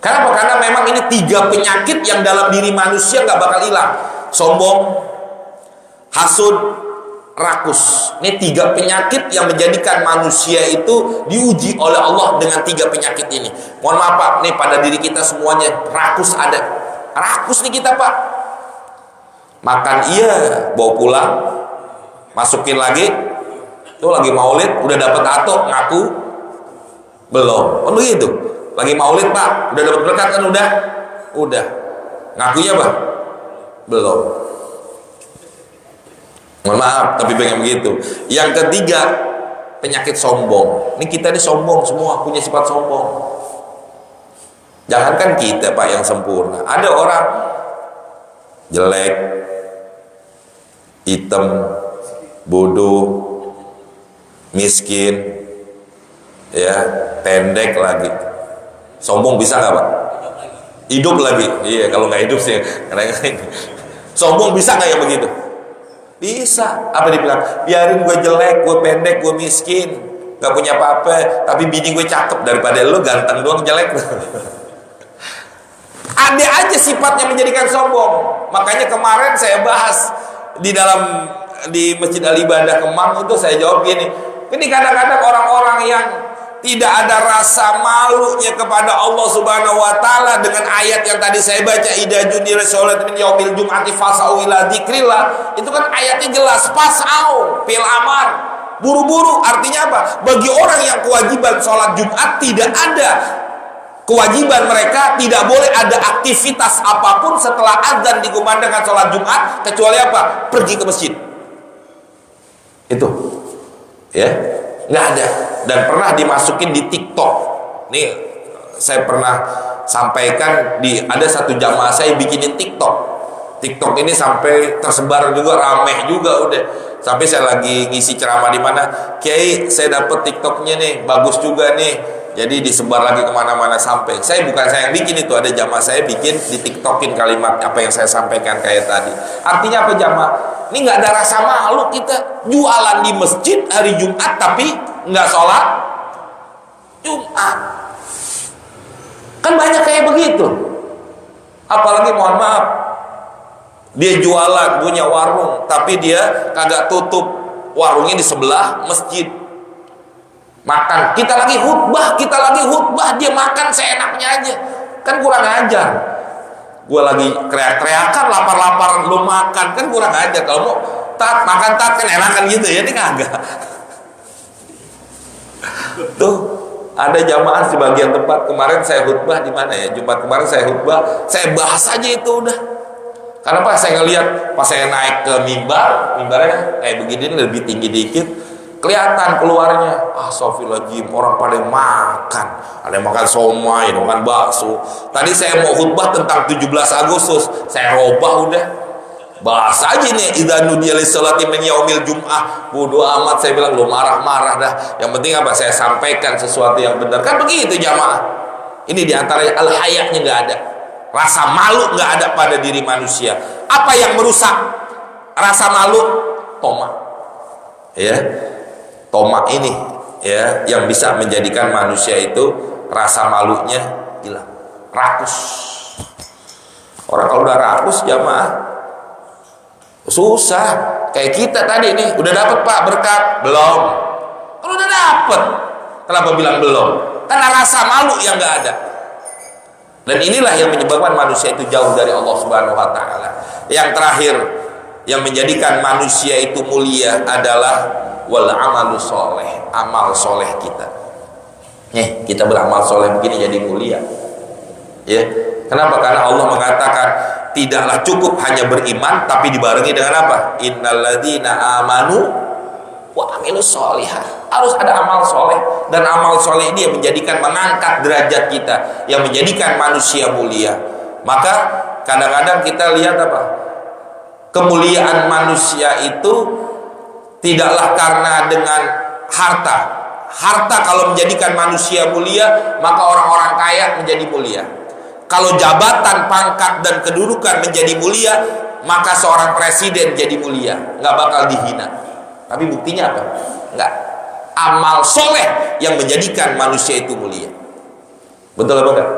Kenapa? Karena memang ini 3 penyakit yang dalam diri manusia gak bakal hilang. Sombong, hasud, rakus. Ini 3 penyakit yang menjadikan manusia itu diuji oleh Allah dengan 3 penyakit ini. Mohon maaf Pak, nih pada diri kita semuanya rakus ada. Rakus nih kita Pak. Makan iya, bawa pulang, masukin lagi. Tuh lagi maulid, udah dapat tato, ngaku belum. Oh begitu. Lagi maulid Pak, udah dapat berkat kan udah? Udah. Ngakunya Pak? Belum. Mohon maaf, tapi pengen begitu. Yang ketiga, penyakit sombong. Ini kita ini sombong semua, punya sifat sombong. Jangankan kita Pak yang sempurna, ada orang jelek, hitam, bodoh, miskin, ya, pendek lagi. Sombong bisa nggak Pak? Hidup lagi. Iya, kalau nggak hidup sih. Sombong bisa nggak yang begitu? Bisa. Apa dibilang? Biarin gue jelek, gue pendek, gue miskin, gak punya apa-apa, tapi bini gue cakep, daripada lu ganteng doang jelek. Ada aja sifatnya menjadikan sombong. Makanya kemarin saya bahas di Masjid Al-Ibadah Kemang itu, saya jawab gini, ini kadang-kadang orang-orang yang tidak ada rasa malunya kepada Allah Subhanahu wa taala dengan ayat yang tadi saya baca, idza judira sholat min yaumil jum'ati fasau ila dzikrillah. Itu kan ayatnya jelas, fasau fil amar, buru-buru. Artinya apa? Bagi orang yang kewajiban sholat Jumat, tidak ada kewajiban mereka, tidak boleh ada aktivitas apapun setelah azan dikumandangkan sholat Jumat, kecuali apa? Pergi ke masjid. Itu ya, nggak ada. Dan pernah dimasukin di TikTok. Nih saya pernah sampaikan, ada satu jamaah saya bikinin TikTok ini sampai tersebar juga, rame juga udah. Sampai saya lagi ngisi ceramah di mana, Kiai saya dapet TikToknya nih, bagus juga nih. Jadi disebar lagi kemana-mana. Sampai bukan saya yang bikin itu, ada jamaah saya bikin, di TikTokin kalimat apa yang saya sampaikan kayak tadi. Artinya apa jamaah? Ini nggak ada rasa malu kita jualan di masjid hari Jumat tapi nggak sholat Jumat. Kan banyak kayak begitu. Apalagi mohon maaf, dia jualan, punya warung, tapi dia kagak tutup warungnya di sebelah masjid. Makan, kita lagi khutbah, dia makan seenaknya aja. Kan kurang ajar. Gue lagi teriak-teriakan, lapar-lapar lu makan, kan kurang ajar. Kalau mau makan kan enakan gitu ya, ini kagak. Tuh ada jamaah di bagian tempat kemarin saya khutbah di mana ya, Jumat kemarin saya khutbah, saya bahas aja itu udah. Karena pas saya ngelihat, pas saya naik ke mimbarnya kayak begini lebih tinggi dikit, kelihatan keluarnya, astagfirullahaladzim, orang pada makan, ada yang makan somai, ada yang makan bakso. Tadi saya mau khutbah tentang 17 Agustus, saya robah udah, bahas aja nih, idza nudiya lis-sholati min yaumil jum'ah. Bodoh amat, saya bilang, lo marah-marah dah, yang penting apa? Saya sampaikan sesuatu yang benar. Kan begitu jamaah. Ini diantaranya al-haya'nya nggak ada, rasa malu nggak ada pada diri manusia. Apa yang merusak rasa malu? Toma, ya. Tomak ini ya, yang bisa menjadikan manusia itu rasa malunya hilang, rakus. Orang kalau udah rakus jamaah susah. Kayak kita tadi nih, udah dapet Pak berkat? Belum. Kalau udah dapet, kenapa bilang belum? Karena rasa malu yang nggak ada. Dan inilah yang menyebabkan manusia itu jauh dari Allah Subhanahu wa taala. Yang terakhir yang menjadikan manusia itu mulia adalah wal amalu soleh, amal soleh kita. Kita beramal soleh begini jadi mulia. Ya, kenapa? Karena Allah mengatakan tidaklah cukup hanya beriman, tapi dibarengi dengan apa? Innalladzina amanu wa amilus solihah. Harus ada amal soleh, dan amal soleh ini yang menjadikan, mengangkat derajat kita, yang menjadikan manusia mulia. Maka kadang-kadang kita lihat apa? Kemuliaan manusia itu tidaklah karena dengan harta. Harta kalau menjadikan manusia mulia, maka orang-orang kaya menjadi mulia. Kalau jabatan, pangkat, dan kedudukan menjadi mulia, maka seorang presiden jadi mulia, nggak bakal dihina. Tapi buktinya apa? Nggak. Amal soleh yang menjadikan manusia itu mulia. Betul apa enggak?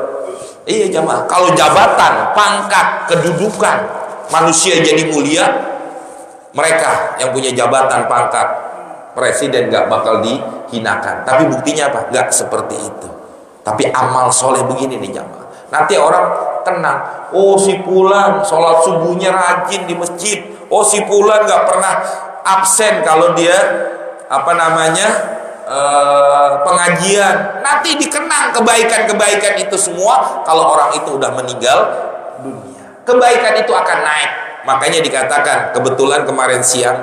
Iya jamaah. Kalau jabatan, pangkat, kedudukan manusia jadi mulia, mereka yang punya jabatan, pangkat, presiden nggak bakal dihinakan. Tapi buktinya apa? Nggak seperti itu. Tapi amal soleh begini nih jamaah. Nanti orang tenang. Oh si Fulan sholat subuhnya rajin di masjid. Oh si Fulan nggak pernah absen kalau dia pengajian. Nanti dikenang kebaikan-kebaikan itu semua kalau orang itu udah meninggal dunia. Kebaikan itu akan naik. Makanya dikatakan, kebetulan kemarin siang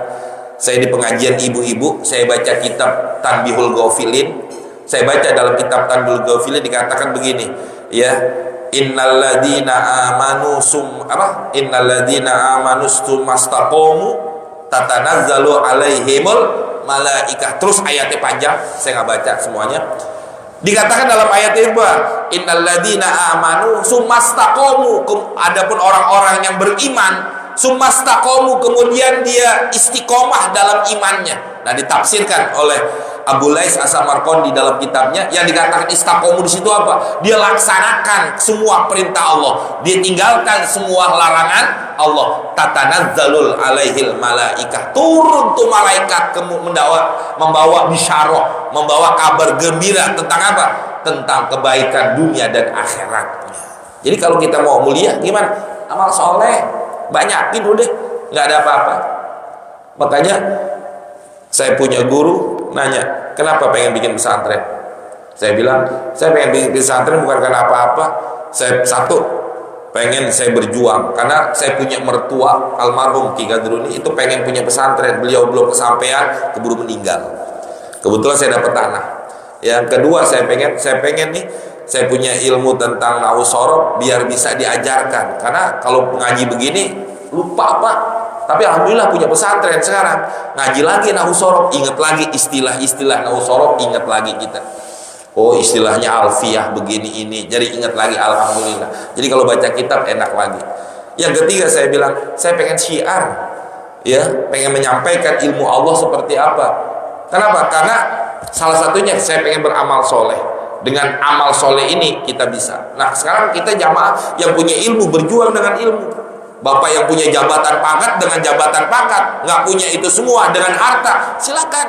saya di pengajian ibu-ibu, saya baca kitab Tanbihul Ghafilin. Saya baca dalam kitab Tanbihul Ghafilin dikatakan begini, ya, innalladzina amanu sumastaqamu tatanazzalu alaihimul malaikah. Terus ayatnya panjang, saya nggak baca semuanya. Dikatakan dalam ayat itu bahwa innalladzina amanu sumastaqamu, adapun orang-orang yang beriman Sumastaqomu, kemudian dia istiqomah dalam imannya. Nah, ditafsirkan oleh Abu Lais As-Samarqandi dalam kitabnya, yang dikatakan istiqomah di situ apa? Dia laksanakan semua perintah Allah, dia tinggalkan semua larangan Allah. Tatanazzalul alaihil malaikah, turun tuh malaikat membawa bisyarah, membawa kabar gembira tentang apa? Tentang kebaikan dunia dan akhiratnya. Jadi kalau kita mau mulia gimana? Amal soleh banyakin udah, nggak ada apa-apa. Makanya saya punya guru nanya, kenapa pengen bikin pesantren? Saya bilang, saya pengen bikin pesantren bukan karena apa-apa. Saya pengen saya berjuang karena saya punya mertua almarhum Ki Gadruni itu pengen punya pesantren. Beliau belum kesampaian, keburu meninggal. Kebetulan saya dapat tanah. Yang kedua, saya pengen nih, saya punya ilmu tentang nahwu sorof biar bisa diajarkan. Karena kalau ngaji begini lupa apa. Tapi alhamdulillah punya pesantren sekarang, ngaji lagi nahwu sorof, ingat lagi istilah-istilah nahwu sorof, ingat lagi kita. Oh, istilahnya alfiyah begini ini, jadi ingat lagi, alhamdulillah. Jadi kalau baca kitab enak lagi. Yang ketiga, saya bilang saya pengen syiar, ya, pengen menyampaikan ilmu Allah seperti apa. Kenapa? Karena salah satunya saya pengen beramal soleh. Dengan amal soleh ini kita bisa. Nah, sekarang kita jamaah yang punya ilmu berjuang dengan ilmu. Bapak yang punya jabatan pangkat dengan jabatan pangkat, nggak punya itu semua dengan harta, silakan,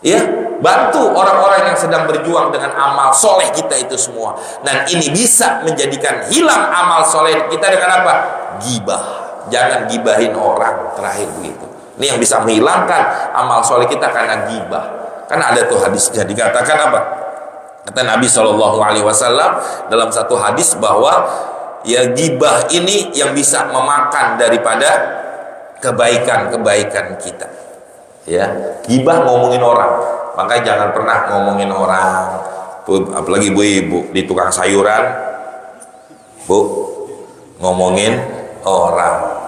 ya, bantu orang-orang yang sedang berjuang dengan amal soleh kita itu semua. Dan ini bisa menjadikan hilang amal soleh kita dengan apa? Gibah. Jangan gibahin orang, terakhir begitu. Ini yang bisa menghilangkan amal soleh kita karena gibah. Karena ada tuh hadisnya, dikatakan apa? Kata Nabi SAW dalam satu hadis bahwa ya, gibah ini yang bisa memakan daripada kebaikan-kebaikan kita. Ya, gibah ngomongin orang. Makanya jangan pernah ngomongin orang. Apalagi ibu di tukang sayuran, Bu, ngomongin orang.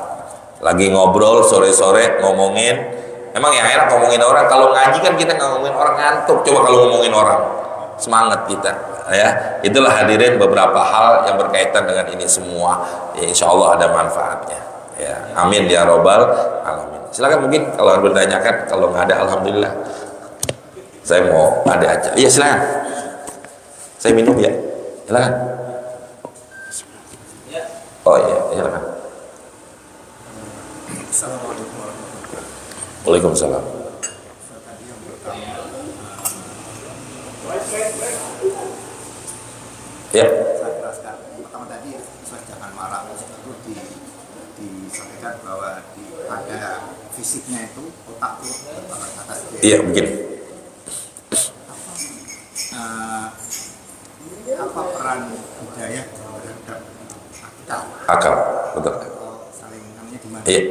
Lagi ngobrol sore-sore ngomongin. Emang yang enak ngomongin orang. Kalau ngaji kan kita nggak ngomongin orang, ngantuk. Coba kalau ngomongin orang, semangat kita. Ya, itulah hadirin beberapa hal yang berkaitan dengan ini semua. Ya, insya Allah ada manfaatnya. Ya, amin ya robbal alamin. Silakan, mungkin kalau ada bertanyakan, kalau nggak ada alhamdulillah. Saya mau ada aja. Iya, silakan. Saya minum ya. Silakan. Oh iya, silakan. Assalamualaikum warahmatullahi wabarakatuh. Waalaikumsalam. Ya. Saya jelaskan pertama tadi, Ustaz jangan marah, itu disampaikan bahwa pada fisiknya itu otak itu berbakat atas dia. Iya, begini. Apa peran hidayah terhadap akal? Akal, betul. Saling namanya di mana? Iya.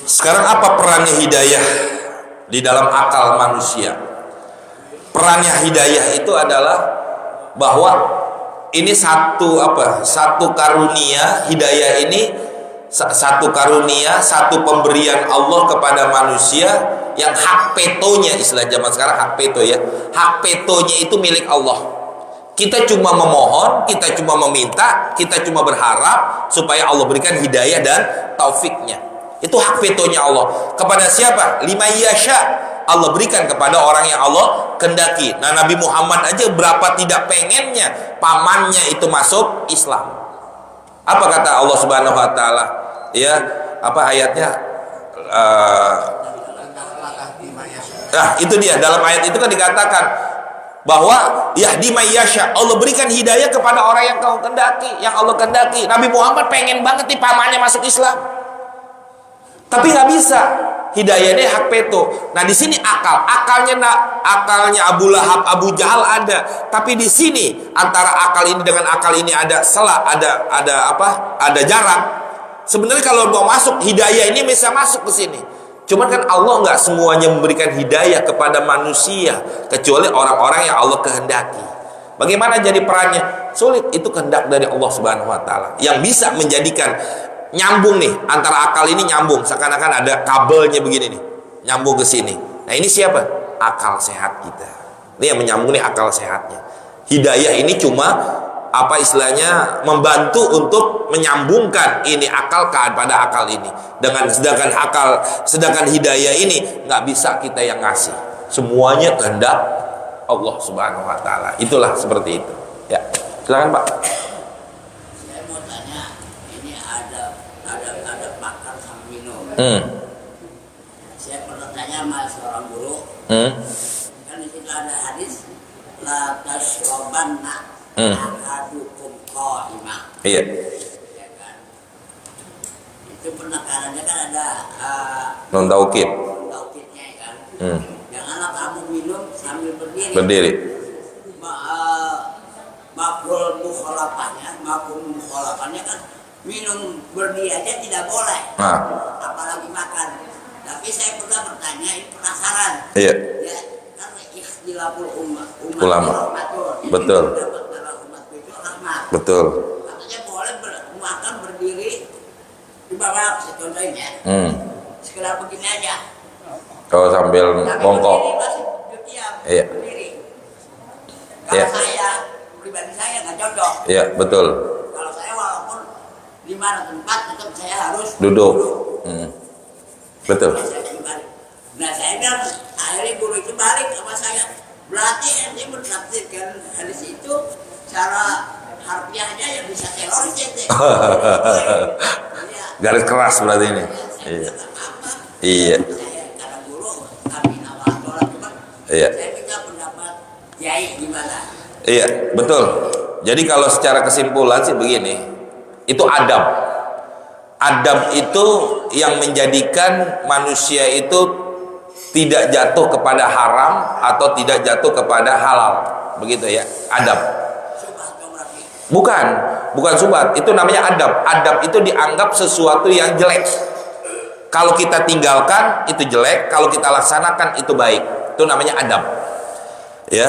Sekarang apa perannya hidayah di dalam akal manusia? Perannya hidayah itu adalah bahwa ini satu karunia. Hidayah ini satu karunia, satu pemberian Allah kepada manusia yang hak petonya, istilah zaman sekarang hak peto ya, hak petonya itu milik Allah. Kita cuma memohon, kita cuma meminta, kita cuma berharap supaya Allah berikan hidayah dan taufiknya. Itu hak petonya Allah. Kepada siapa? Lima yasha, Allah berikan kepada orang yang Allah kendaki. Nah, Nabi Muhammad aja berapa tidak pengennya pamannya itu masuk Islam. Apa kata Allah Subhanahu wa taala? Ya, apa ayatnya? Nah, itu dia, dalam ayat itu kan dikatakan bahwa yahdi mayyasha, Allah berikan hidayah kepada orang yang kau kendaki, yang Allah kendaki. Nabi Muhammad pengen banget nih pamannya masuk Islam. Tapi nggak bisa. Hidayahnya hak peto. Nah, di sini akalnya Abu Lahab, Abu Jahal ada. Tapi di sini antara akal ini dengan akal ini ada selah, ada jarak. Sebenarnya kalau mau masuk hidayah ini bisa masuk ke sini. Cuman kan Allah nggak semuanya memberikan hidayah kepada manusia, kecuali orang-orang yang Allah kehendaki. Bagaimana jadi perannya? Sulit, itu kehendak dari Allah Subhanahu wa taala yang bisa menjadikan nyambung nih, antara akal ini nyambung, seakan-akan ada kabelnya begini nih, nyambung ke sini. Nah, ini siapa? Akal sehat kita. Ini yang menyambung nih, akal sehatnya. Hidayah ini cuma apa istilahnya, membantu untuk menyambungkan ini akal pada akal ini. Sedangkan hidayah ini nggak bisa kita yang ngasih. Semuanya kehendak Allah Subhanahu wa taala. Itulah seperti itu. Ya. Silakan, Pak. Saya mau tanya, ini ada makan sama minum. Saya pernah tanya sama seorang guru. Kan di situ ada hadis la tashrabanna ahadukum qa'ima. Iya. Ya kan? Itu penekarannya kan ada Non taukid. taukidnya kan. Janganlah kamu minum sambil berdiri. Berdiri. Maf'ul mukhalafahnya kan minum berdiri aja tidak boleh. Nah. Apalagi makan. Tapi saya pernah bertanya, ini penasaran. Iya. Ya, kan ikhtilaful Ulama. Betul. Betul. Katanya boleh makan berdiri di bawah, contohnya. Sekedar begini aja. Kalau sambil Tapi bongkok. berdiri masih diam, Iya. berdiri. Iya. Kalau saya, pribadi saya nggak cocok. Iya, betul. Kalau saya walaupun di mana tempat tetap saya harus Duduk. Betul. Kalau saya pribadi. Nah saya bilang akhirnya guru itu balik sama saya. Berarti ente menafsirkan hadis itu cara harfiahnya yang bisa teroris ente. Garis keras berarti ini. Iya. Iya. Saya karena guru kami awal sholat cuma Iya. saya minta pendapat kiai gimana. Iya, betul. Jadi kalau secara kesimpulan sih begini, itu adab. Adab itu yang menjadikan manusia itu tidak jatuh kepada haram atau tidak jatuh kepada halal. Begitu ya, adab. Bukan subhat, itu namanya adab. Adab itu dianggap sesuatu yang jelek. Kalau kita tinggalkan itu jelek, kalau kita laksanakan itu baik. Itu namanya adab. Ya.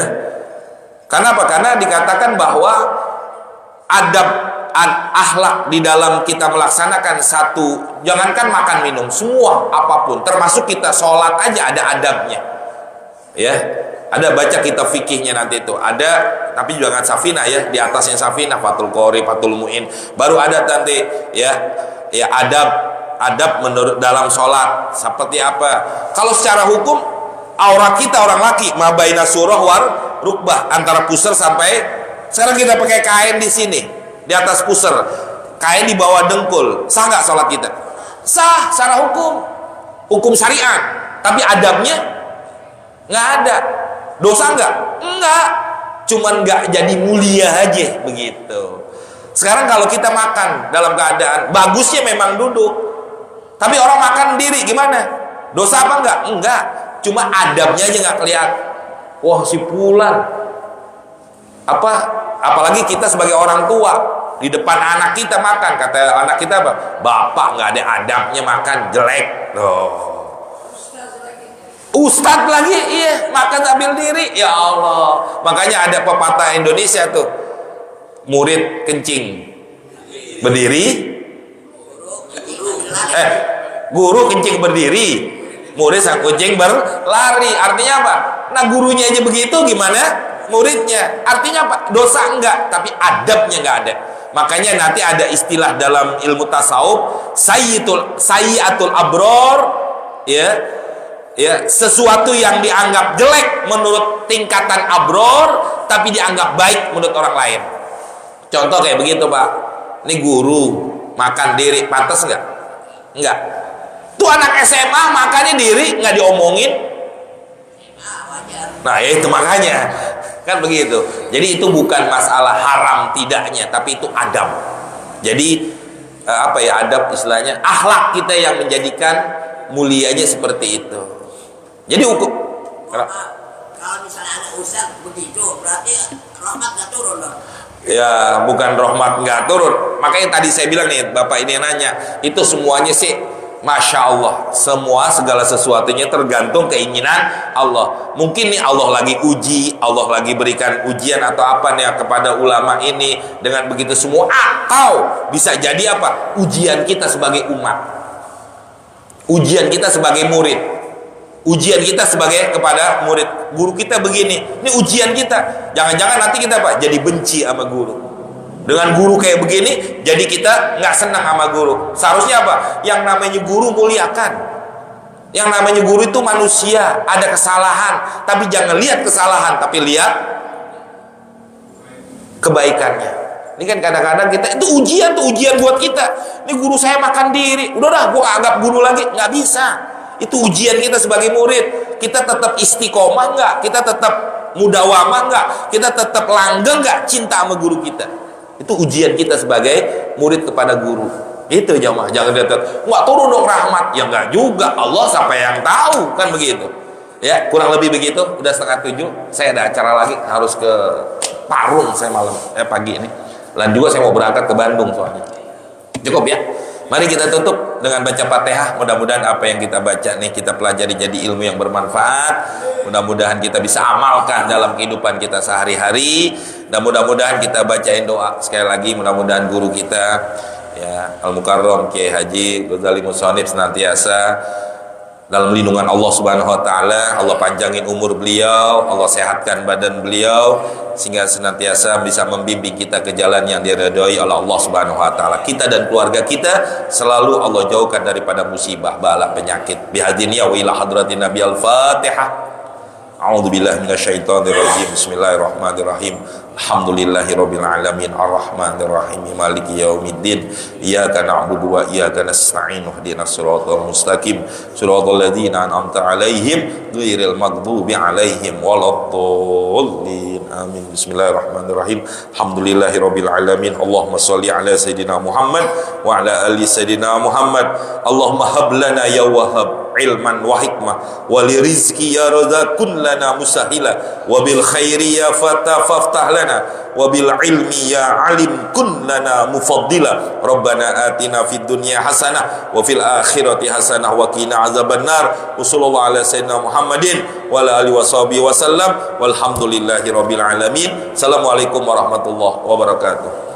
Karena apa? Karena dikatakan bahwa adab akhlak di dalam kita melaksanakan satu, jangankan makan minum, semua apapun, termasuk kita sholat aja ada adabnya. Ya. Ada baca kitab fikihnya nanti itu. Ada, tapi jangan Safinah ya, di atasnya Safinah, Fathul Qori, Fathul Mu'in. Baru ada nanti ya adab menurut dalam sholat seperti apa. Kalau secara hukum aurat kita orang laki mabaina surah war rukbah, antara pusar sampai, sekarang kita pakai kain di sini di atas pusar, kain di bawah dengkul, sah nggak sholat kita? Sah secara hukum syariat. Tapi adabnya nggak ada. Dosa nggak? Enggak. Cuman nggak jadi mulia aja begitu. Sekarang kalau kita makan dalam keadaan bagusnya memang duduk, tapi orang makan diri gimana? Dosa apa enggak? Enggak. Cuma adabnya aja nggak kelihatan. Wah, si Fulan. Apalagi kita sebagai orang tua di depan anak kita makan, kata anak kita apa? Bapak nggak ada adabnya makan, jelek. Ustadz lagi, iya, makan sambil diri, ya Allah. Makanya ada pepatah Indonesia tuh, murid kencing berdiri, guru kencing berdiri, murid sang kucing berlari. Artinya apa? Nah, gurunya aja begitu, gimana muridnya? Artinya apa? Dosa enggak, tapi adabnya enggak ada. Makanya nanti ada istilah dalam ilmu tasawuf, sayyiatul abror, ya. Ya, sesuatu yang dianggap jelek menurut tingkatan abror tapi dianggap baik menurut orang lain. Contoh kayak begitu, Pak. Ini guru makan diri, pantas nggak? Nggak. Tuh anak SMA makannya diri nggak diomongin. Nah, itu makanya kan begitu. Jadi itu bukan masalah haram tidaknya, tapi itu adab. Jadi adab istilahnya akhlak kita yang menjadikan mulianya seperti itu. Jadi hukum kalau misalnya ada ustaz begitu, berarti rahmat nggak turun dong? Ya, bukan rahmat nggak turun. Makanya tadi saya bilang nih, Bapak ini yang nanya, itu semuanya sih Masya Allah, segala sesuatunya tergantung keinginan Allah. Mungkin nih Allah lagi uji, Allah lagi berikan ujian atau apa nih kepada ulama ini dengan begitu semua, atau bisa jadi apa? Ujian kita sebagai umat, ujian kita sebagai murid, ujian kita sebagai kepada murid. Guru kita begini, ini ujian kita. Jangan-jangan nanti kita apa? Jadi benci sama guru. Dengan guru kayak begini, jadi kita nggak senang sama guru. Seharusnya apa? Yang namanya guru muliakan. Yang namanya guru itu manusia, ada kesalahan, tapi jangan lihat kesalahan, tapi lihat kebaikannya. Ini kan kadang-kadang kita itu ujian buat kita. Ini guru saya makan diri, udah dah, gua anggap guru lagi, nggak bisa. Itu ujian kita sebagai murid. Kita tetap istiqomah nggak? Kita tetap mudawamah nggak? Kita tetap langgeng nggak cinta sama guru kita? Itu ujian kita sebagai murid kepada guru. Itu jamaah, jangan lihat nggak turun dong rahmat. Ya nggak juga, Allah siapa yang tahu, kan begitu. Ya kurang lebih begitu. Udah 6:30, saya ada acara lagi, harus ke Parung saya pagi ini. Dan juga saya mau berangkat ke Bandung soalnya. Cukup ya. Mari kita tutup dengan baca Fatihah. Mudah-mudahan apa yang kita baca nih kita pelajari jadi ilmu yang bermanfaat. Mudah-mudahan kita bisa amalkan dalam kehidupan kita sehari-hari. Dan mudah-mudahan kita bacain doa sekali lagi. Mudah-mudahan guru kita ya Al-Mukarram Kiai Haji Ghazali Musonib senantiasa dalam lindungan Allah Subhanahu wa taala. Allah panjangin umur beliau, Allah sehatkan badan beliau sehingga senantiasa bisa membimbing kita ke jalan yang diridhoi oleh Allah Subhanahu wa taala. Kita dan keluarga kita selalu Allah jauhkan daripada musibah, bala, penyakit. Bihadiniya wa ila hadratin Nabi Al-Fatihah. A'udzubillahi minasyaitonirrajim. Bismillahirrahmanirrahim. Alhamdulillahirabbil alamin arrahmanir rahim maliki yaumiddin. Iyyaka na'budu wa iyyaka nasta'in. Ihdinas siratal mustaqim. Siratal ladzina an'amta 'alaihim ghairil maghdubi 'alaihim waladdallin. Amin. Bismillahirrahmanirrahim. Alhamdulillahirabbil alamin. Allahumma shalli ala sayidina Muhammad wa ala ali sayidina Muhammad. Allahumma hab lana ya wahhab ilman wa hikmah wa li rizqi ya razaqun lana musahila wa bil khairi ya fata faftah lana wa bil ilmi ya alim kun lana mufaddila. Rabbana atina fid dunya hasanah wa fil akhirati hasanah wa qina azabannar. Wa sallallahu ala sayyidina Muhammadin wa ala alihi washabihi wasallam walhamdulillahi rabbil alamin. Assalamualaikum warahmatullahi wabarakatuh.